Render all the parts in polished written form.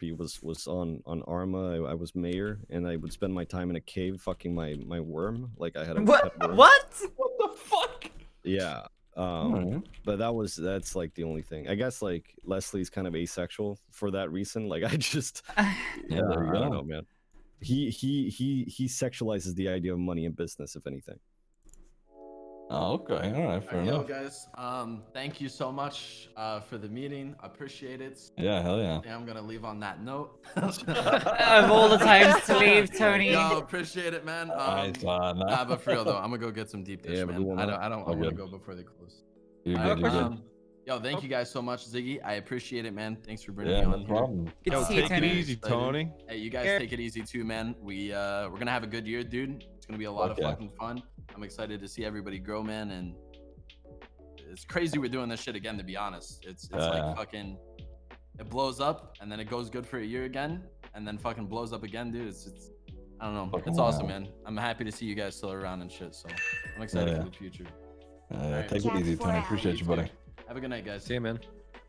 therapy was on Arma. I was mayor, and I would spend my time in a cave fucking my worm. Like I had a What? pet worm. What? What the fuck? Yeah. Alright. But that's like the only thing. I guess like Leslie's kind of asexual for that reason. Like I just Yeah, there you I don't go. know, man. He sexualizes the idea of money in business, if anything. Oh, okay. All right. Fair Yo, enough. guys, thank you so much for the meeting. I appreciate it. Yeah. Hell yeah. Yeah, I'm gonna leave on that note. Of all the times to leave, Tony. Yo, appreciate it, man. Nice. Nah, but for real though, I'm gonna go get some deep dish, Yeah, but man. who I won't? don't All want to good. go before they close. You're Alright, good. You're good. Yo, thank you guys so much, Ziggy. I appreciate it, man. Thanks for bringing Yeah. me No on here. problem. Good to Yo, see you, take it Tony. easy, Tony. Hey, you guys take it easy too, man. We're gonna have a good year, dude. It's gonna be a lot Fuck of yeah. fucking fun. I'm excited to see everybody grow, man, and it's crazy we're doing this shit again. To be honest, it's like fucking, it blows up and then it goes good for a year again, and then fucking blows up again, dude. It's I don't know. Fucking It's awesome, wild. man. I'm happy to see you guys still around and shit. So I'm excited Yeah. for the future. Take it easy, Tony. Appreciate you, buddy. Have a good night, guys. See you, man.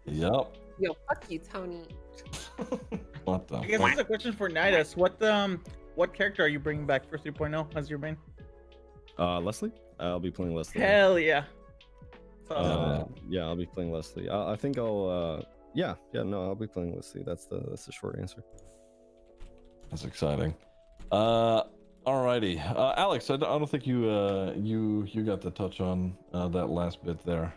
Yup. Yo, fuck you, Tony. What the? I guess this is a question for Nidus. What character are you bringing back for 3.0 as your main? Leslie? I'll be playing Leslie. Hell yeah. That's awesome. Yeah, I'll be playing Leslie. I think I'll no, I'll be playing Leslie. That's the short answer. That's exciting. Alrighty. Alex, I don't think you got to touch on that last bit there.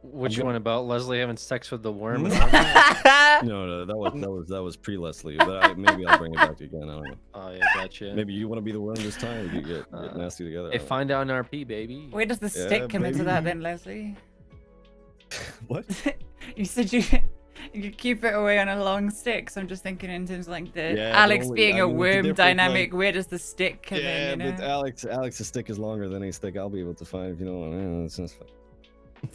Which one about Leslie having sex with the worm? No, that was pre-Leslie, but maybe I'll bring it back again. I don't know. Oh yeah, gotcha. Maybe you want to be the worm this time. We get nasty together. Hey, find out in RP, baby. Where does the Yeah, stick come into that baby. then, Leslie? What? You said you keep it away on a long stick, so I'm just thinking in terms of like the Yeah, but Alex only- being I a mean, it's a worm different, dynamic. like- Where does the stick come Yeah, in? You but know? Alex's stick is longer than any stick I'll be able to find. If you know what I mean. It's just fine.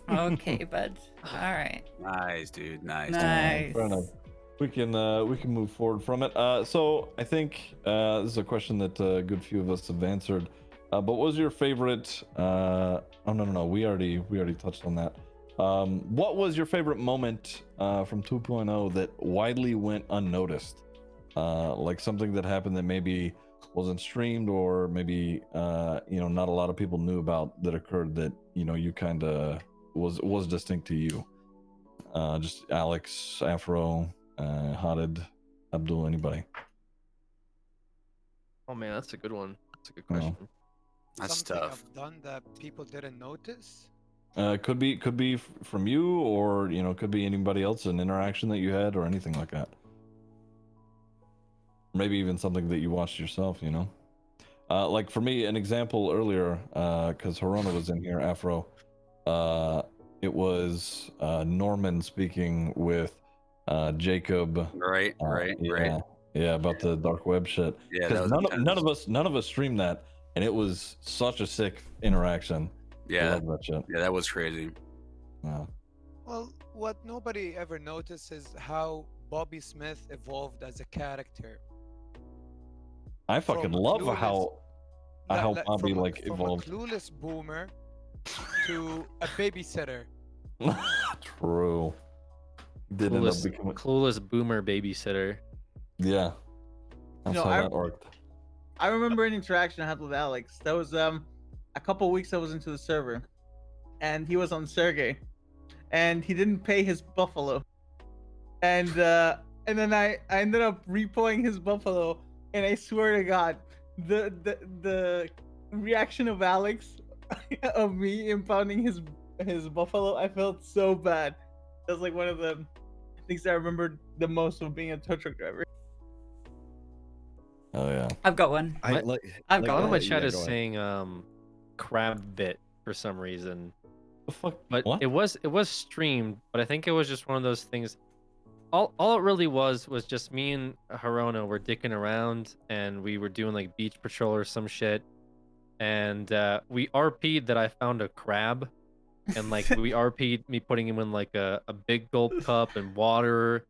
Okay, bud. All right. Nice, dude. Nice. Nice. Fair enough. We can move forward from it. So I think this is a question that a good few of us have answered. But what was your favorite? Oh no. We already touched on that. What was your favorite moment from 2.0 that widely went unnoticed? Like something that happened that maybe wasn't streamed, or maybe not a lot of people knew about, that occurred that you kind of was distinct to you. Just Alex, Afro, Haddad, Abdul, anybody? Oh man, that's a good one. That's a good question. That's Something tough. I've done that people didn't notice. Could be from you, or could be anybody else, an interaction that you had, or anything like that. Maybe even something that you watched yourself. Like for me, an example earlier, because Harona was in here, Afro. It was Norman speaking with Jacob. Right. Yeah, about the dark web shit. Yeah, Because that was none of us streamed that, and it was such a sick interaction. I Yeah, love that shit. yeah, that was crazy. Yeah. Well, what nobody ever noticed is how Bobby Smith evolved as a character. I fucking From love clueless- how Bobby from evolved. a clueless boomer to a babysitter. True. Did end up Clueless, becoming. clueless boomer babysitter. Yeah. That's know, how I- that worked. I remember an interaction I had with Alex. That was a couple weeks I was into the server, and he was on Sergey, and he didn't pay his buffalo, and then I ended up repoing his buffalo, and I swear to God, the reaction of Alex of me impounding his buffalo, I felt so bad. That was like one of the things I remember the most of being a tow truck driver. Oh yeah. I've got one. I What? like. I've A got lot of one. my chat yeah, is go ahead. saying crab bit for some reason. The fuck? But What? it was streamed, but I think it was just one of those things. All it really was just me and Harona were dicking around, and we were doing like beach patrol or some shit, and we RP'd that I found a crab, and like we RP'd me putting him in like a big gulp cup and water,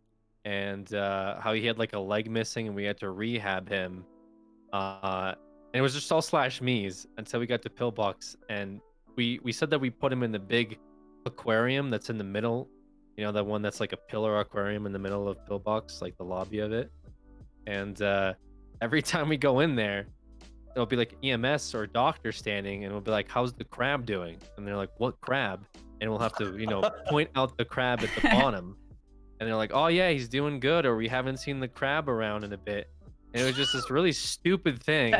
and how he had like a leg missing, and we had to rehab him. And it was just all slash me's until we got to Pillbox, and we said that we put him in the big aquarium that's in the middle You know, that one that's like a pillar aquarium in the middle of Pillbox, like the lobby of it. And every time we go in there, there'll be like EMS or a doctor standing, and we'll be like, "How's the crab doing?" And they're like, "What crab?" And we'll have to, point out the crab at the bottom. And they're like, "Oh yeah, he's doing good," or "We haven't seen the crab around in a bit." And it was just this really stupid thing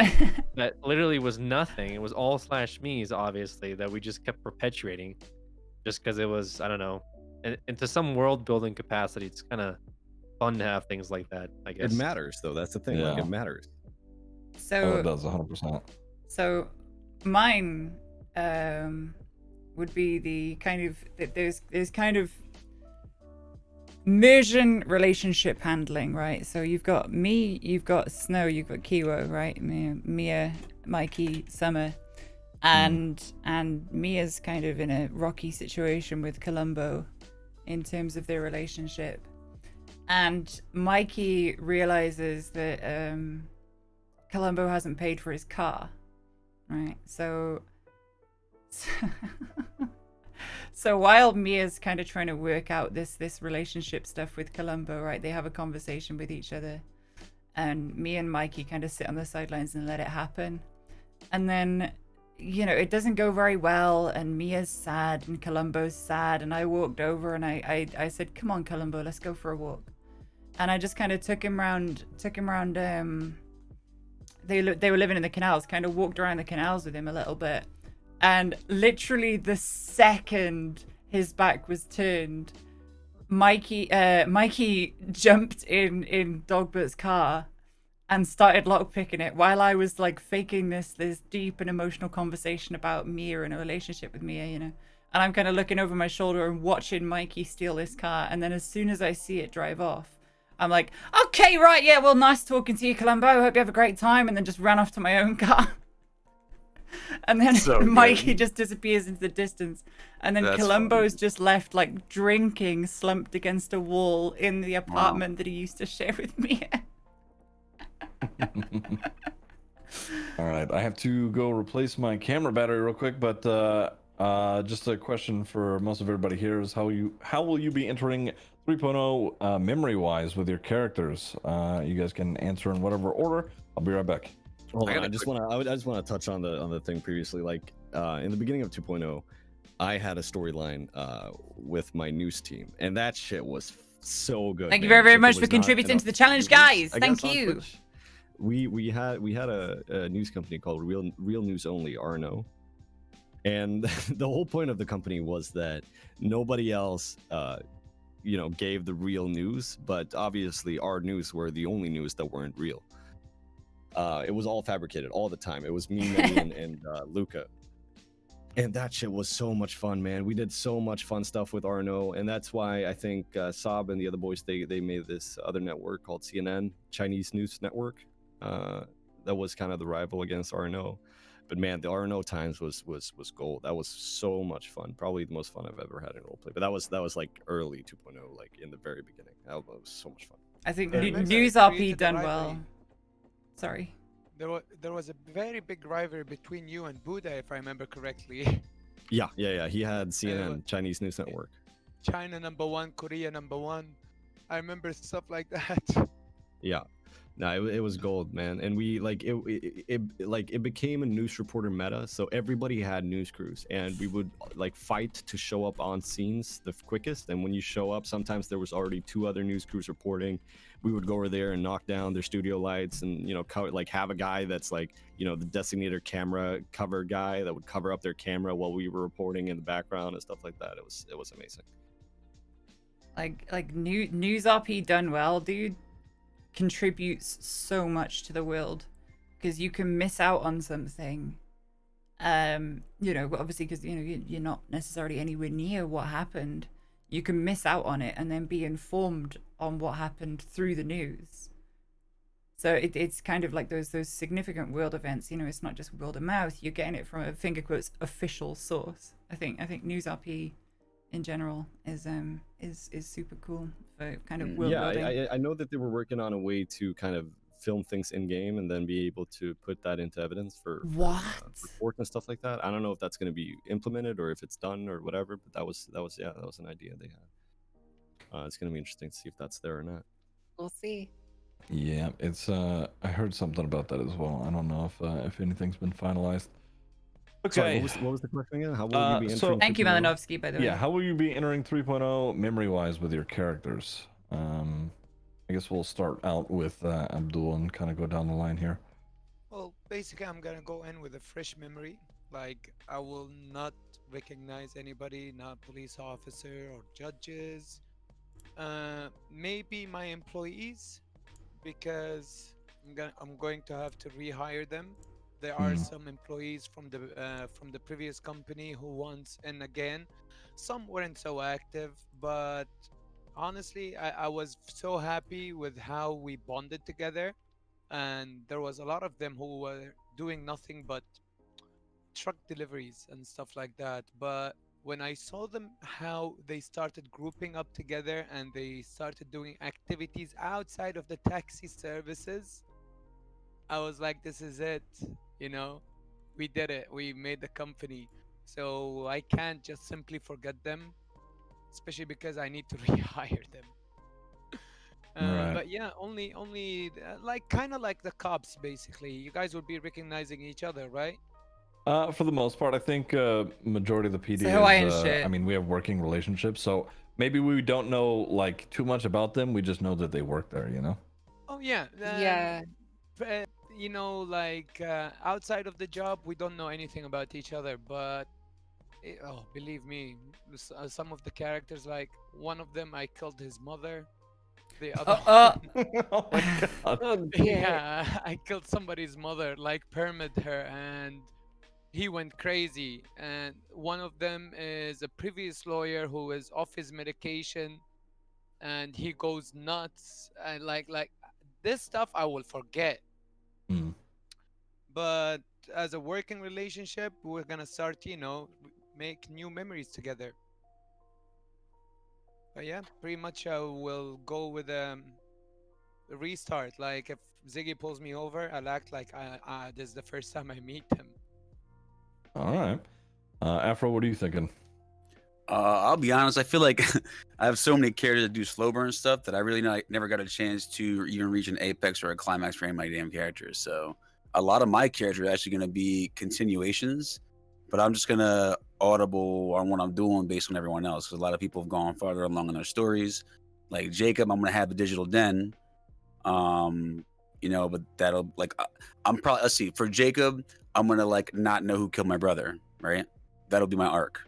that literally was nothing. It was all slash me's, obviously, that we just kept perpetuating, just because it was, I don't know. And to some world building capacity, it's kind of fun to have things like that, I guess. It matters though. That's the thing. Like Yeah. it matters. Oh, So it does 100%. So mine would be the kind of there's kind of immersion relationship handling, right? So you've got me, you've got Snow, you've got Kiwo, right? Mia, Mikey, Summer, and Mia's kind of in a rocky situation with Columbo in terms of their relationship. And Mikey realizes that Columbo hasn't paid for his car. Right, so while Mia's kind of trying to work out this relationship stuff with Columbo, right, they have a conversation with each other, and me and Mikey kind of sit on the sidelines and let it happen. And then, it doesn't go very well, and Mia's sad and Columbo's sad, and I walked over and I said, "Come on, Columbo, let's go for a walk." And I just kind of took him around they were living in the canals, kind of walked around the canals with him a little bit. And literally the second his back was turned, Mikey jumped in Dogbert's car and started lockpicking it while I was like faking this deep and emotional conversation about Mia and a relationship with Mia, And I'm kind of looking over my shoulder and watching Mikey steal this car. And then as soon as I see it drive off, I'm like, "Okay, right, yeah, well, nice talking to you, Columbo. Hope you have a great time," and then just ran off to my own car. And then So Mikey good. just disappears into the distance. And then That's Columbo's funny. just left, like, drinking, slumped against a wall in the apartment that he used to share with me. All right, I have to go replace my camera battery real quick, but just a question for most of everybody here is how will you be entering 3.0 memory-wise with your characters? You guys can answer in whatever order. I'll be right back. Hold I on, got I a just quick- want to touch on the thing previously. Like in the beginning of 2.0, I had a storyline with my news team, and that shit was so good. Thank you man. very, very Like, much there for was not contributing to enough the challenge, viewers, guys. I Thank guess, on you. Twitch. We had a news company called Real News Only, RNO, and the whole point of the company was that nobody else gave the real news, but obviously our news were the only news that weren't real. It was all fabricated all the time. It was me, Manny, and Luca. And that shit was so much fun, man. We did so much fun stuff with RNO, and that's why I think Saab and the other boys they made this other network called CNN, Chinese News Network. That was kind of the rival against RNO. But man, the RNO times was gold. That was so much fun. Probably the most fun I've ever had in roleplay. But that was like early 2.0, like in the very beginning. That was so much fun. I think I remember News it RP created a done rivalry. well. Sorry. There was a very big rivalry between you and Buddha, if I remember correctly. Yeah. He had CNN, Chinese News Network. China #1, Korea #1. I remember stuff like that. Yeah. No, it was gold, man. And we it became a news reporter meta. So everybody had news crews, and we would like fight to show up on scenes the quickest. And when you show up, sometimes there was already 2 other news crews reporting. We would go over there and knock down their studio lights, and have a guy that's like the designated camera cover guy that would cover up their camera while we were reporting in the background and stuff like that. It was amazing. Like News RP done well, dude, contributes so much to the world, because you can miss out on something, obviously, because you're not necessarily anywhere near what happened. You can miss out on it and then be informed on what happened through the news. So it's kind of like those significant world events. It's not just word of mouth. You're getting it from a finger quotes official source. I think News RP in general is super cool for kind of world building. I know that they were working on a way to kind of film things in game and then be able to put that into evidence for reports and stuff like that. I don't know if that's going to be implemented or if it's done or whatever, but that was an idea they had. It's gonna be interesting to see if that's there or not. We'll see. Yeah, it's I heard something about that as well. I don't know if anything's been finalized. Sorry, Okay. what was the question again? How will you be so- entering? Thank you, 2.0? Malinovsky, by the way. Yeah, how will you be entering 3.0 memory-wise with your characters? I guess we'll start out with Abdul and kind of go down the line here. Well, basically, I'm gonna go in with a fresh memory. Like, I will not recognize anybody, not police officer or judges. Maybe my employees, because I'm going to have to rehire them. There are some employees from the previous company who once and again, some weren't so active, but honestly, I was so happy with how we bonded together, and there was a lot of them who were doing nothing but truck deliveries and stuff like that. But when I saw them, how they started grouping up together and they started doing activities outside of the taxi services, I was like, this is it. You know, we did it. We made the company. So I can't just simply forget them, especially because I need to rehire them. Right. But yeah, only like kind of like the cops, basically. You guys would be recognizing each other, right? For the most part, I think majority of the PD It's the Hawaiian is. shit. I mean, we have working relationships, so maybe we don't know like too much about them. We just know that they work there, you know. Oh yeah. Yeah. You know, like outside of the job, we don't know anything about each other. But oh, believe me, some of the characters, like one of them, I killed his mother. The other, Oh my god. Oh, yeah, I killed somebody's mother, like permitted her, and he went crazy. And one of them is a previous lawyer who is off his medication, and he goes nuts. And like this stuff, I will forget. Hmm. But as a working relationship, we're gonna start, make new memories together. But yeah, pretty much I will go with a restart. Like if Ziggy pulls me over, I'll act like this is the first time I meet him. All right. Afro, what are you thinking? I'll be honest. I feel like I have so many characters that do slow burn stuff that I really never got a chance to even reach an apex or a climax for any of my damn characters. So a lot of my characters are actually going to be continuations, but I'm just going to audible on what I'm doing based on everyone else. Because a lot of people have gone farther along in their stories. Like Jacob, I'm going to have the digital den. But that'll I'm probably, let's see, for Jacob, I'm going to like not know who killed my brother, right? That'll be my arc.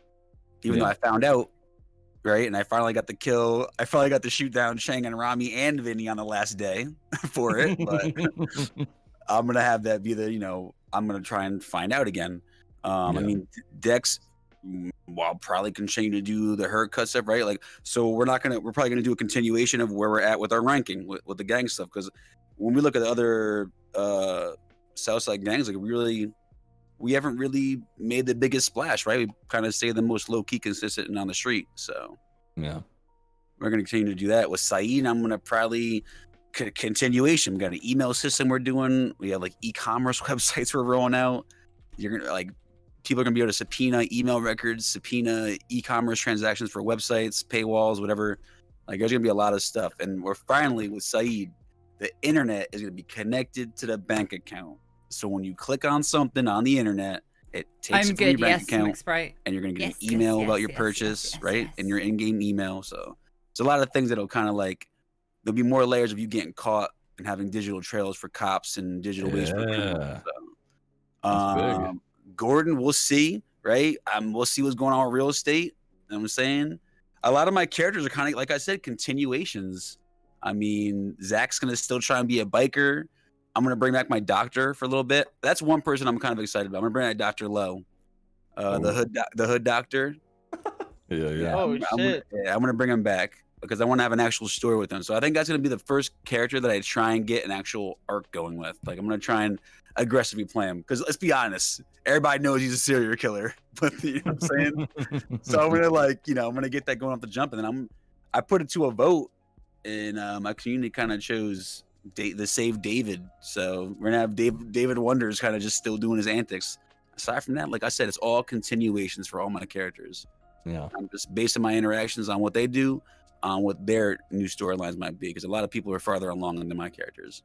Even though I found out, right, and I finally got the kill. I finally got to shoot down Shang and Rami and Vinny on the last day for it. But I'm gonna have that be the, I'm gonna try and find out again. I mean, Dex, well, probably continue to do the haircut stuff, right? Like, so we're probably gonna do a continuation of where we're at with our ranking with the gang stuff. Because when we look at the other Southside gangs, like we haven't really made the biggest splash, right? We kind of stay the most low key, consistent, and on the street. So Yeah. we're going to continue to do that with Saeed. I'm going to probably continuation. We got an email system we're doing. We have like e-commerce websites we're rolling out. You're gonna people are gonna be able to subpoena email records, subpoena e-commerce transactions for websites, paywalls, whatever. Like there's gonna be a lot of stuff. And we're finally with Saeed, the internet is gonna be connected to the bank account. So when you click on something on the internet, it takes it from your bank account, and you're gonna get an email about your purchase, right? In your in-game email. So it's a lot of things that'll kind of there'll be more layers of you getting caught and having digital trails for cops and digital ways for criminals. So, That's big. Gordon, we'll see, right? We'll see what's going on with real estate. You know what I'm saying? A lot of my characters are kind of, like I said, continuations. I mean, Zach's gonna still try and be a biker. I'm gonna bring back my doctor for a little bit. That's one person I'm kind of excited about. I'm gonna bring back Dr. Lowe, the hood doctor. Yeah. Oh shit. I'm gonna bring him back because I want to have an actual story with him. So I think that's gonna be the first character that I try and get an actual arc going with. Like I'm gonna try and aggressively play him because let's be honest, everybody knows he's a serial killer. But you know what I'm saying? So I'm gonna I'm gonna get that going off the jump, and then I put it to a vote, and my community kind of chose the Save David. So we're gonna have David Wonders kind of just still doing his antics. Aside from that, like I said, it's all continuations for all my characters. Yeah. I'm just basing my interactions on what they do. on what their new storylines might be, because a lot of people are farther along than my characters.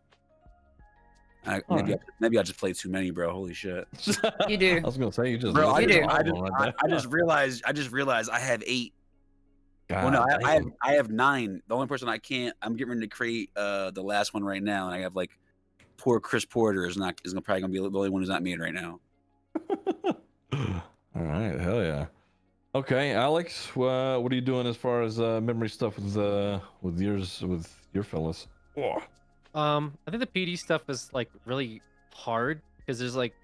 Maybe I just played too many, bro. Holy shit. You do. I was gonna say you just. Bro, You do. I just realized I have 8. God, Well, no, damn. I have 9. The only person I'm getting ready to create the last one right now, and I have like poor Chris Porter is probably gonna be the only one who's not made right now. All right, hell yeah. Okay, Alex, what are you doing as far as memory stuff with your fellas? Oh. I think the PD stuff is like really hard because there's like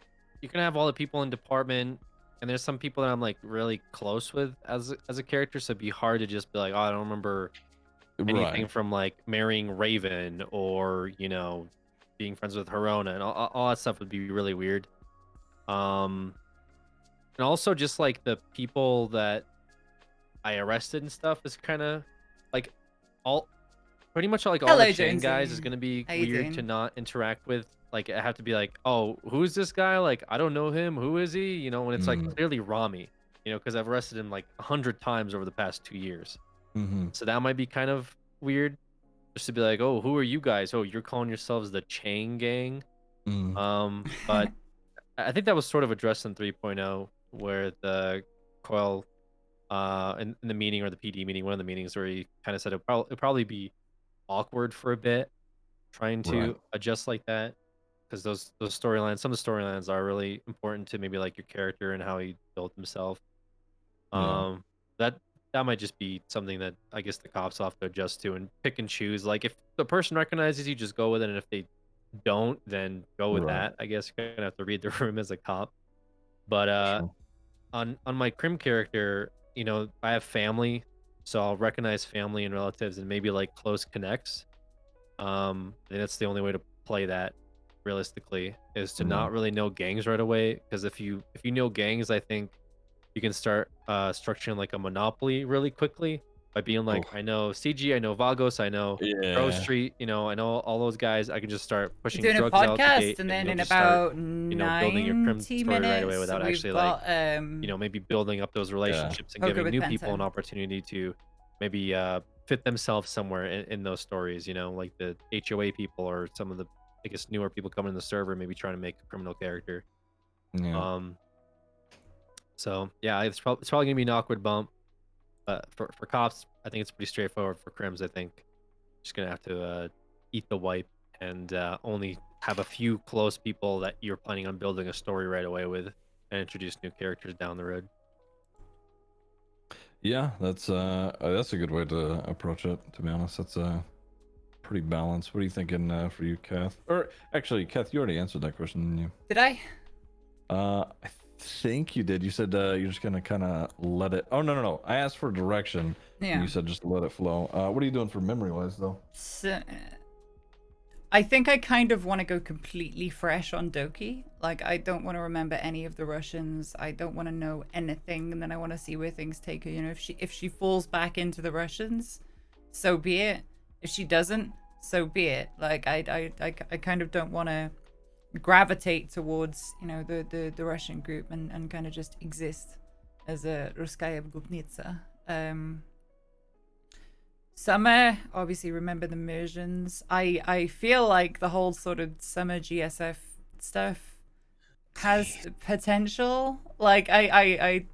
you can have all the people in department, and there's some people that I'm like really close with as a character, so it'd be hard to just be like, oh, I don't remember anything from like marrying Raven or being friends with Herona, and all that stuff would be really weird. And also just like the people that I arrested and stuff is kind of like pretty much like all Hello, the chain Jonesy. guys is gonna be How you weird doing? to not interact with. Like I have to be like, oh, who's this guy? Like I don't know him. Who is he? When it's like clearly Rami. Because I've arrested him like 100 times over the past 2 years. Mm-hmm. So that might be kind of weird, just to be like, oh, who are you guys? Oh, you're calling yourselves the Chain Gang. But I think that was sort of addressed in 3.0, where the Coil, in the meeting or the PD meeting, one of the meetings where he kind of said it'd probably be awkward for a bit, trying to adjust like that, because those storylines, some of the storylines are really important to maybe like your character and how he built himself. That might just be something that I guess the cops have to adjust to and pick and choose. Like if the person recognizes you, just go with it, and if they don't, then go with that. I guess you're gonna have to read the room as a cop. But on my Crim character, I have family, so I'll recognize family and relatives and maybe like close connects. And that's the only way to play that realistically, is to not really know gangs right away, because if you know gangs, I think you can start structuring like a monopoly really quickly by being like, I know CG, I know Vagos, I know Grove Street, I know all those guys. I can just start pushing Doing a drugs out the podcast, gate, and then you'll in just start, about building your Crim 90 story minutes, right away without we've actually got, maybe building up those relationships and Poker giving with new people an Penta. opportunity to maybe fit themselves somewhere in those stories, like the HOA people or some of the, I guess, newer people coming in the server, maybe trying to make a criminal character. So yeah, it's probably gonna be an awkward bump, but for cops, I think it's pretty straightforward. For crims, I think just gonna have to eat the wipe and only have a few close people that you're planning on building a story right away with, and introduce new characters down the road. Yeah, that's a good way to approach it. To be honest, that's pretty balanced. What are you thinking for you, Kath? Or actually, Kath, you already answered that question, didn't you? Did I? I think you did. You said you're just gonna kind of let it. Oh no! I asked for direction. Yeah. And you said just let it flow. What are you doing for memory wise though? So, I think I kind of want to go completely fresh on Doki. Like, I don't want to remember any of the Russians. I don't want to know anything, and then I want to see where things take her. If she falls back into the Russians, so be it. If she doesn't, so be it. Like, I kind of don't want to gravitate towards the Russian group and kind of just exist as a Ruskaya Gubnitsa. Summer, obviously remember the Mersians. I feel like the whole sort of Summer GSF stuff has potential. Like I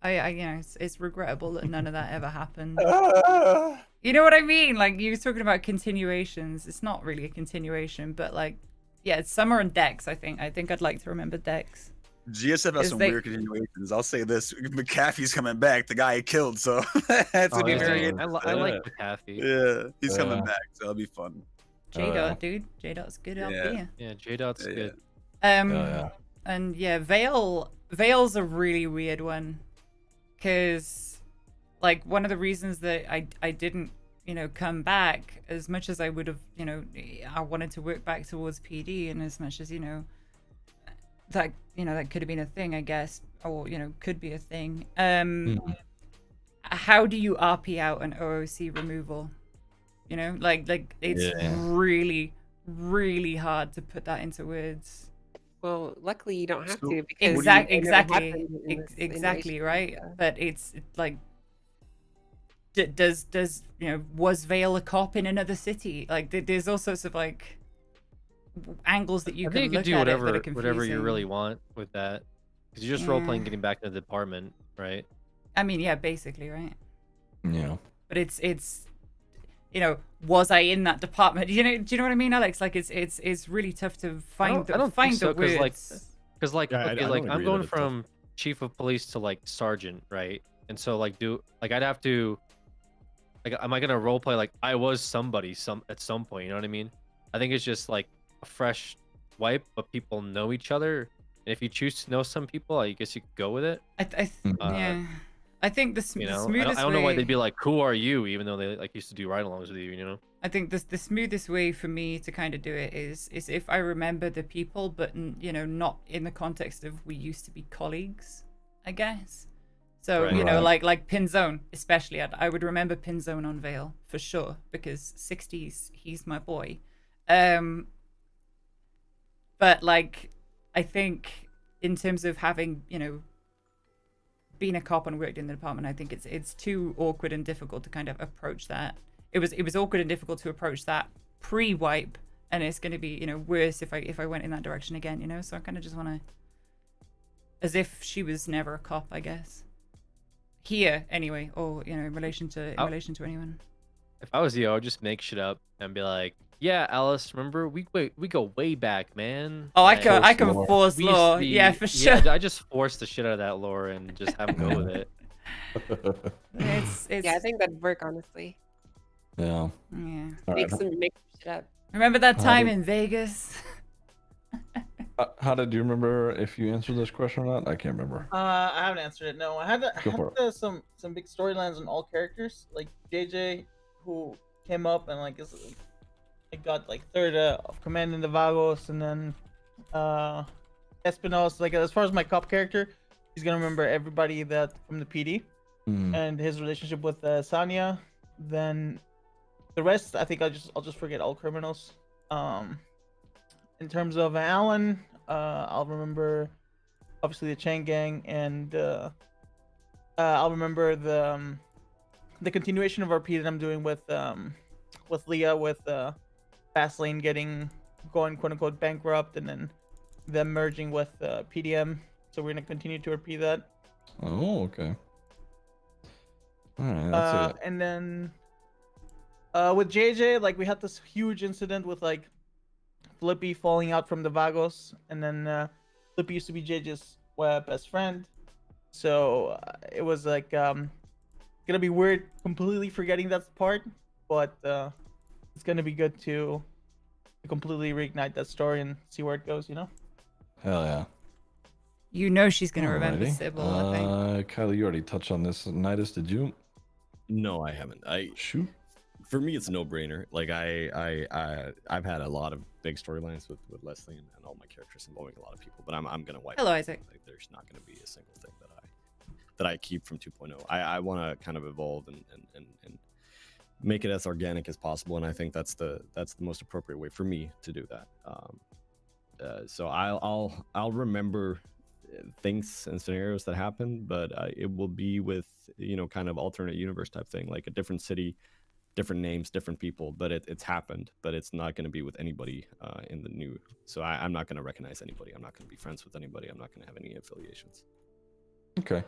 it's regrettable that none of that ever happened. You know what I mean? Like, you were talking about continuations. It's not really a continuation, but like, yeah, it's Summer and Dex. I think I'd like to remember Dex. GSF has some weird continuations. I'll say this: McAfee's coming back. The guy he killed, so that's gonna be very interesting. I like McAfee. Yeah, he's coming back, so it'll be fun. J-Dot, dude. J-Dot's good up here. Yeah, J-Dot's good. And yeah, Veil's a really weird one, because like one of the reasons that I didn't come back as much as I would have, I wanted to work back towards PD, and as much as that that could have been a thing, I guess, or could be a thing. How do you RP out an OOC removal? Like it's really, really hard to put that into words. Well, luckily you don't have to, because exactly, right? But it's like does was Vale a cop in another city? Like there's all sorts of like angles that you I can think you look could do at it that are whatever confusing. you really want with that, because you're just role playing getting back to the department, right? I mean, yeah, basically, right? Yeah. But it's was I in that department? Do you know what I mean, Alex? Like it's really tough to find I don't think so, the words. Because like Yeah, I okay, don't like agree I'm that going it's tough. from chief of police to like sergeant, right? And so like I'd have to like, am I gonna role play like I was somebody at some point? You know what I mean? I think it's just like a fresh wipe, but people know each other. And if you choose to know some people, I guess you could go with it. Yeah, I think the You know, smoothest I don't know why way. they'd be like, "Who are you?" Even though they like used to do ride-alongs with you. You know. I think the smoothest way for me to kind of do it is if I remember the people, but not in the context of we used to be colleagues, I guess. So Right. like Pinzone, especially, I would remember Pinzone on Vale for sure because 60s, he's my boy. But like, I think in terms of having been a cop and worked in the department, I think it's too awkward and difficult to kind of approach that. It was awkward and difficult to approach that pre-wipe, and it's going to be worse if I went in that direction again. So I kind of just want to, as if she was never a cop, I guess. Here anyway, or in relation to anyone. If I was you, I would just make shit up and be like, "Yeah, Alice, remember we go way back, man." Oh, Like, I can force we used to law. be- Yeah, for sure. Yeah, I just forced the shit out of that lore and just have him go with it. It's Yeah, I think that'd work, honestly. Yeah. yeah. All Make right. some shit up. Remember that time did- in Vegas? How did you remember if you answered this question or not? I can't remember. I haven't answered it. No, I had Go for some big storylines on all characters, like JJ, who came up and like it got like third of command in the Vagos, and then Espinos. Like as far as my cop character, he's gonna remember everybody that from the PD and his relationship with Sanya. Then the rest, I think I'll just forget all criminals. In terms of Alan, I'll remember obviously the Chain Gang, and I'll remember the continuation of RP that I'm doing with Leah, with Fastlane going quote unquote bankrupt, and then them merging with PDM. So we're gonna continue to repeat that. Oh, okay. All right, that's it. And then with JJ, like we had this huge incident with like Flippy falling out from the Vagos, and then Flippy used to be JJ's best friend. So it was like gonna be weird completely forgetting that part, but it's gonna be good to completely reignite that story and see where it goes. Hell yeah. She's gonna remember Alrighty. Sybil, I think. Kylie, you already touched on this. Nidus, did you? No, I haven't. Shoot. For me, it's no brainer. Like I've had a lot of big storylines with Leslie and all my characters involving a lot of people, but I'm gonna wipe. Hello, it. Isaac. Like there's not gonna be a single thing that I keep from 2.0. I want to kind of evolve and make it as organic as possible, and I think that's the most appropriate way for me to do that. So I'll remember things and scenarios that happen, but it will be with kind of alternate universe type thing, like a different city, different names, different people, but it's happened, but it's not going to be with anybody in the new. So I'm not going to recognize anybody. I'm not going to be friends with anybody. I'm not going to have any affiliations. Okay.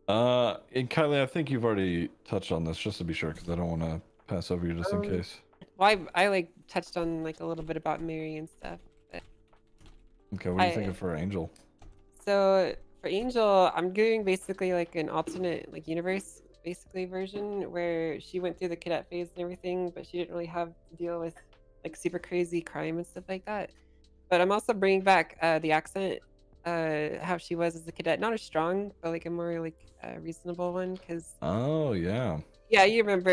And Kylie, I think you've already touched on this, just to be sure, because I don't want to pass over you just in case. Well, I like touched on like a little bit about Mary and stuff. But Okay, what are you thinking for Angel? so for Angel, I'm doing basically like an alternate like universe basically version where she went through the cadet phase and everything, but she didn't really have to deal with like super crazy crime and stuff like that. But I'm also bringing back the accent, how she was as a cadet, not as strong, but like a more like reasonable one. Because Oh yeah, yeah, you remember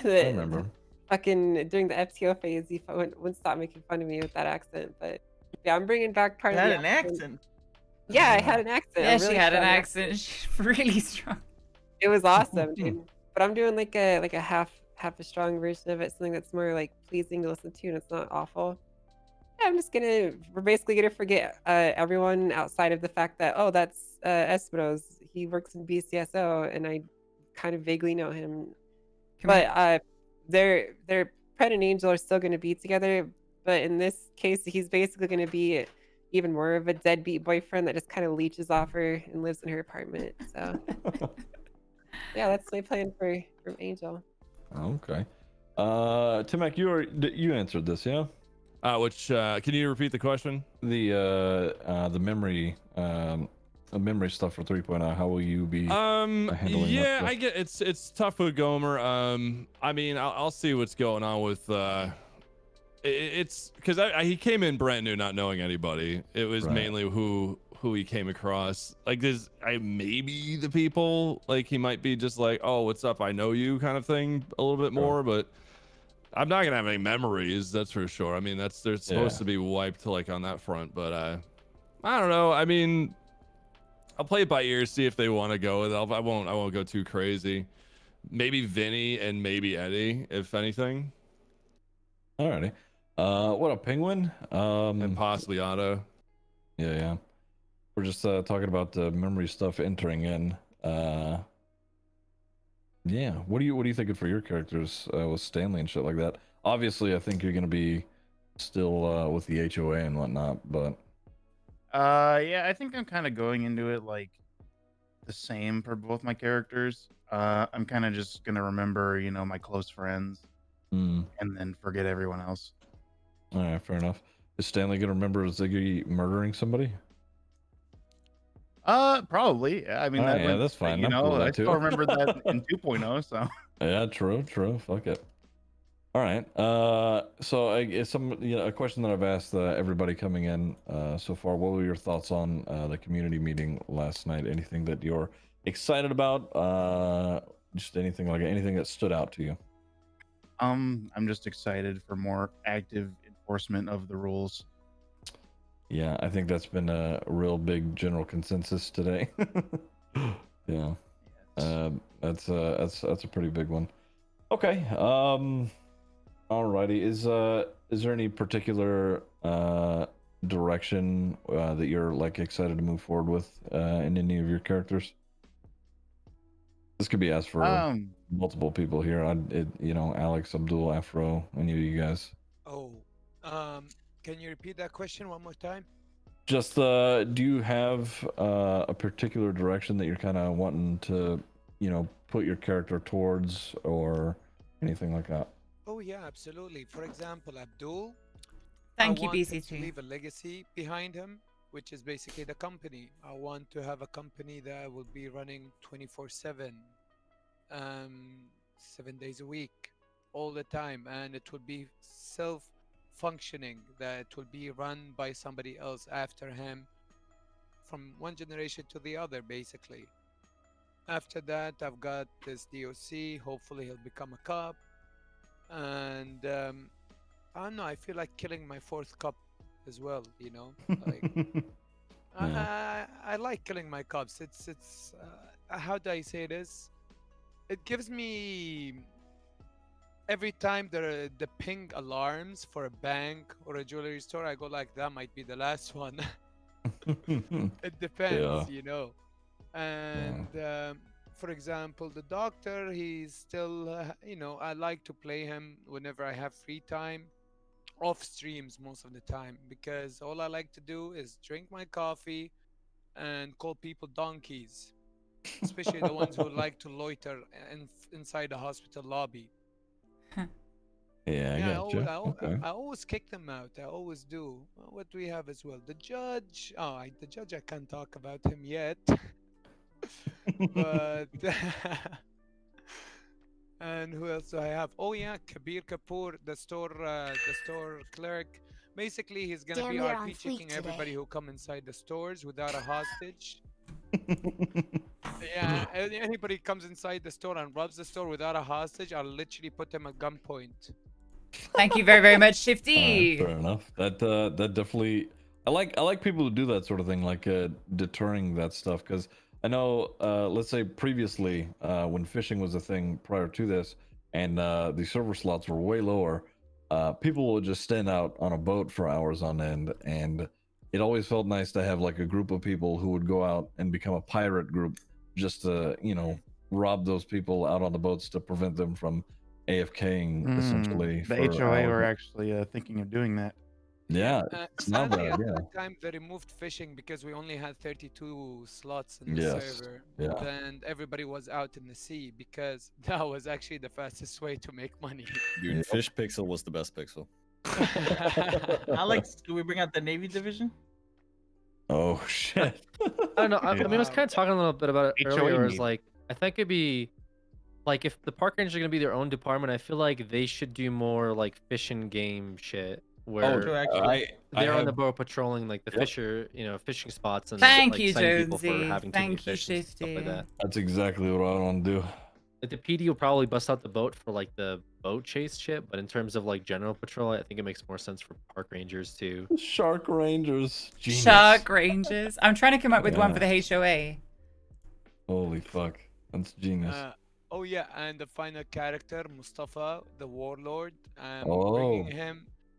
I remember. fucking during the FTO phase, you wouldn't stop making fun of me with that accent. But yeah, I'm bringing back part You of had the an accent. Yeah, I had an accent. Yeah, a she really had an strong accent. She's really strong. It was awesome, dude. But I'm doing like a half a strong version of it, something that's more like pleasing to listen to and it's not awful. Yeah, we're basically gonna forget everyone outside of the fact that, oh, that's Espino's. He works in BCSO and I kind of vaguely know him. but their Pet and Angel are still going to be together. But in this case, he's basically going to be even more of a deadbeat boyfriend that just kind of leeches off her and lives in her apartment. So yeah, that's my plan for Angel. Okay. Timek, you answered this, yeah? Which can you repeat the question? The memory memory stuff for 3.0. How will you be handling that Yeah, stuff? I get it's tough with Gomer. I mean, I'll see what's going on with it's because he came in brand new, not knowing anybody. It was mainly who he came across. Like there's maybe the people, like he might be just like, oh, what's up, I know you kind of thing a little bit more, but I'm not gonna have any memories, that's for sure. I mean, they're supposed to be wiped like on that front, but I don't know. I mean, I'll play it by ear, see if they want to go with it. I won't go too crazy. Maybe Vinny and maybe Eddie, if anything. Alrighty. What a penguin. And possibly Otto. Yeah. We're just talking about the memory stuff entering in. Yeah. What are you thinking for your characters with Stanley and shit like that? Obviously, I think you're gonna be still with the HOA and whatnot, but yeah, I think I'm kind of going into it like the same for both my characters. I'm kind of just gonna remember, my close friends, and then forget everyone else. All right, fair enough. Is Stanley gonna remember Ziggy murdering somebody? Probably. I mean, yeah, that's fine. I'm cool with I that still too. remember that in 2.0. So yeah, true. Fuck it. All right. So a question that I've asked everybody coming in so far. What were your thoughts on the community meeting last night? Anything that you're excited about? Just anything that stood out to you? I'm just excited for more active enforcement of the rules. Yeah, I think that's been a real big general consensus today. Yeah. That's a pretty big one. Okay. Alrighty. Is there any particular direction that you're like excited to move forward with in any of your characters? This could be asked for multiple people here. Alex, Abdul, Afro, any of you guys. Can you repeat that question one more time? Just do you have a particular direction that you're kind of wanting to, put your character towards or anything like that? Oh yeah, absolutely. For example, Abdul. Thank you, I want him to BCT. leave a legacy behind him, which is basically the company. I want to have a company that will be running 24/7, 7 days a week, all the time, and it will be self-functioning. That it will be run by somebody else after him, from one generation to the other, basically. After that, I've got this DOC. Hopefully, he'll become a cop. And I don't know. I feel like killing my fourth cop as well. Like I like killing my cops. It's how do I say this? It gives me every time the ping alarms for a bank or a jewelry store, I go like, that might be the last one. It depends, And for example, the doctor, he's still, I like to play him whenever I have free time, off streams most of the time, because all I like to do is drink my coffee and call people donkeys, especially the ones who like to loiter inside the hospital lobby. Yeah, I gotcha. I always kick them out. I always do. What do we have as well? The judge. The judge, I can't talk about him yet. But and who else do I have? Oh yeah, Kabir Kapoor, the store clerk. Basically, he's gonna be RP checking everybody who come inside the stores without a hostage. Yeah, anybody comes inside the store and robs the store without a hostage, I'll literally put them at gunpoint. Thank you very, very much, Shifty. Fair enough. That definitely. I like people who do that sort of thing, like deterring that stuff. Because I know, let's say previously, when fishing was a thing prior to this, and the server slots were way lower, people would just stand out on a boat for hours on end, and it always felt nice to have like a group of people who would go out and become a pirate group, just to rob those people out on the boats to prevent them from AFKing essentially. The for HOA hours. were actually thinking of doing that. Yeah, it's not Sadly, bad. at Yeah. that time they removed fishing because we only had 32 slots in the Yes. server, Yeah. and everybody was out in the sea because that was actually the fastest way to make money. Dude, Yep. Fish Pixel was the best pixel. Alex, do we bring out the Navy division? Oh shit. I don't know. I mean, I was Wow. kind of talking a little bit about it HOA earlier. I was maybe. like, I think it'd be like if the park rangers are gonna be their own department, I feel like they should do more like fishing game shit where True, actually. they're on the have- boat patrolling like the Yep. fisher, fishing spots and Thank like you, citing people for Jonesy. having too many Thank you, fish and stuff like Shifty. that. That's exactly what I want to do. Like the PD will probably bust out the boat for like the boat chase shit, but in terms of like general patrol, I think it makes more sense for park rangers to. Shark Rangers. Genius. Shark Rangers. I'm trying to come up with one for the HOA. Holy fuck. That's genius. Oh yeah, and the final character, Mustafa, the warlord. Oh.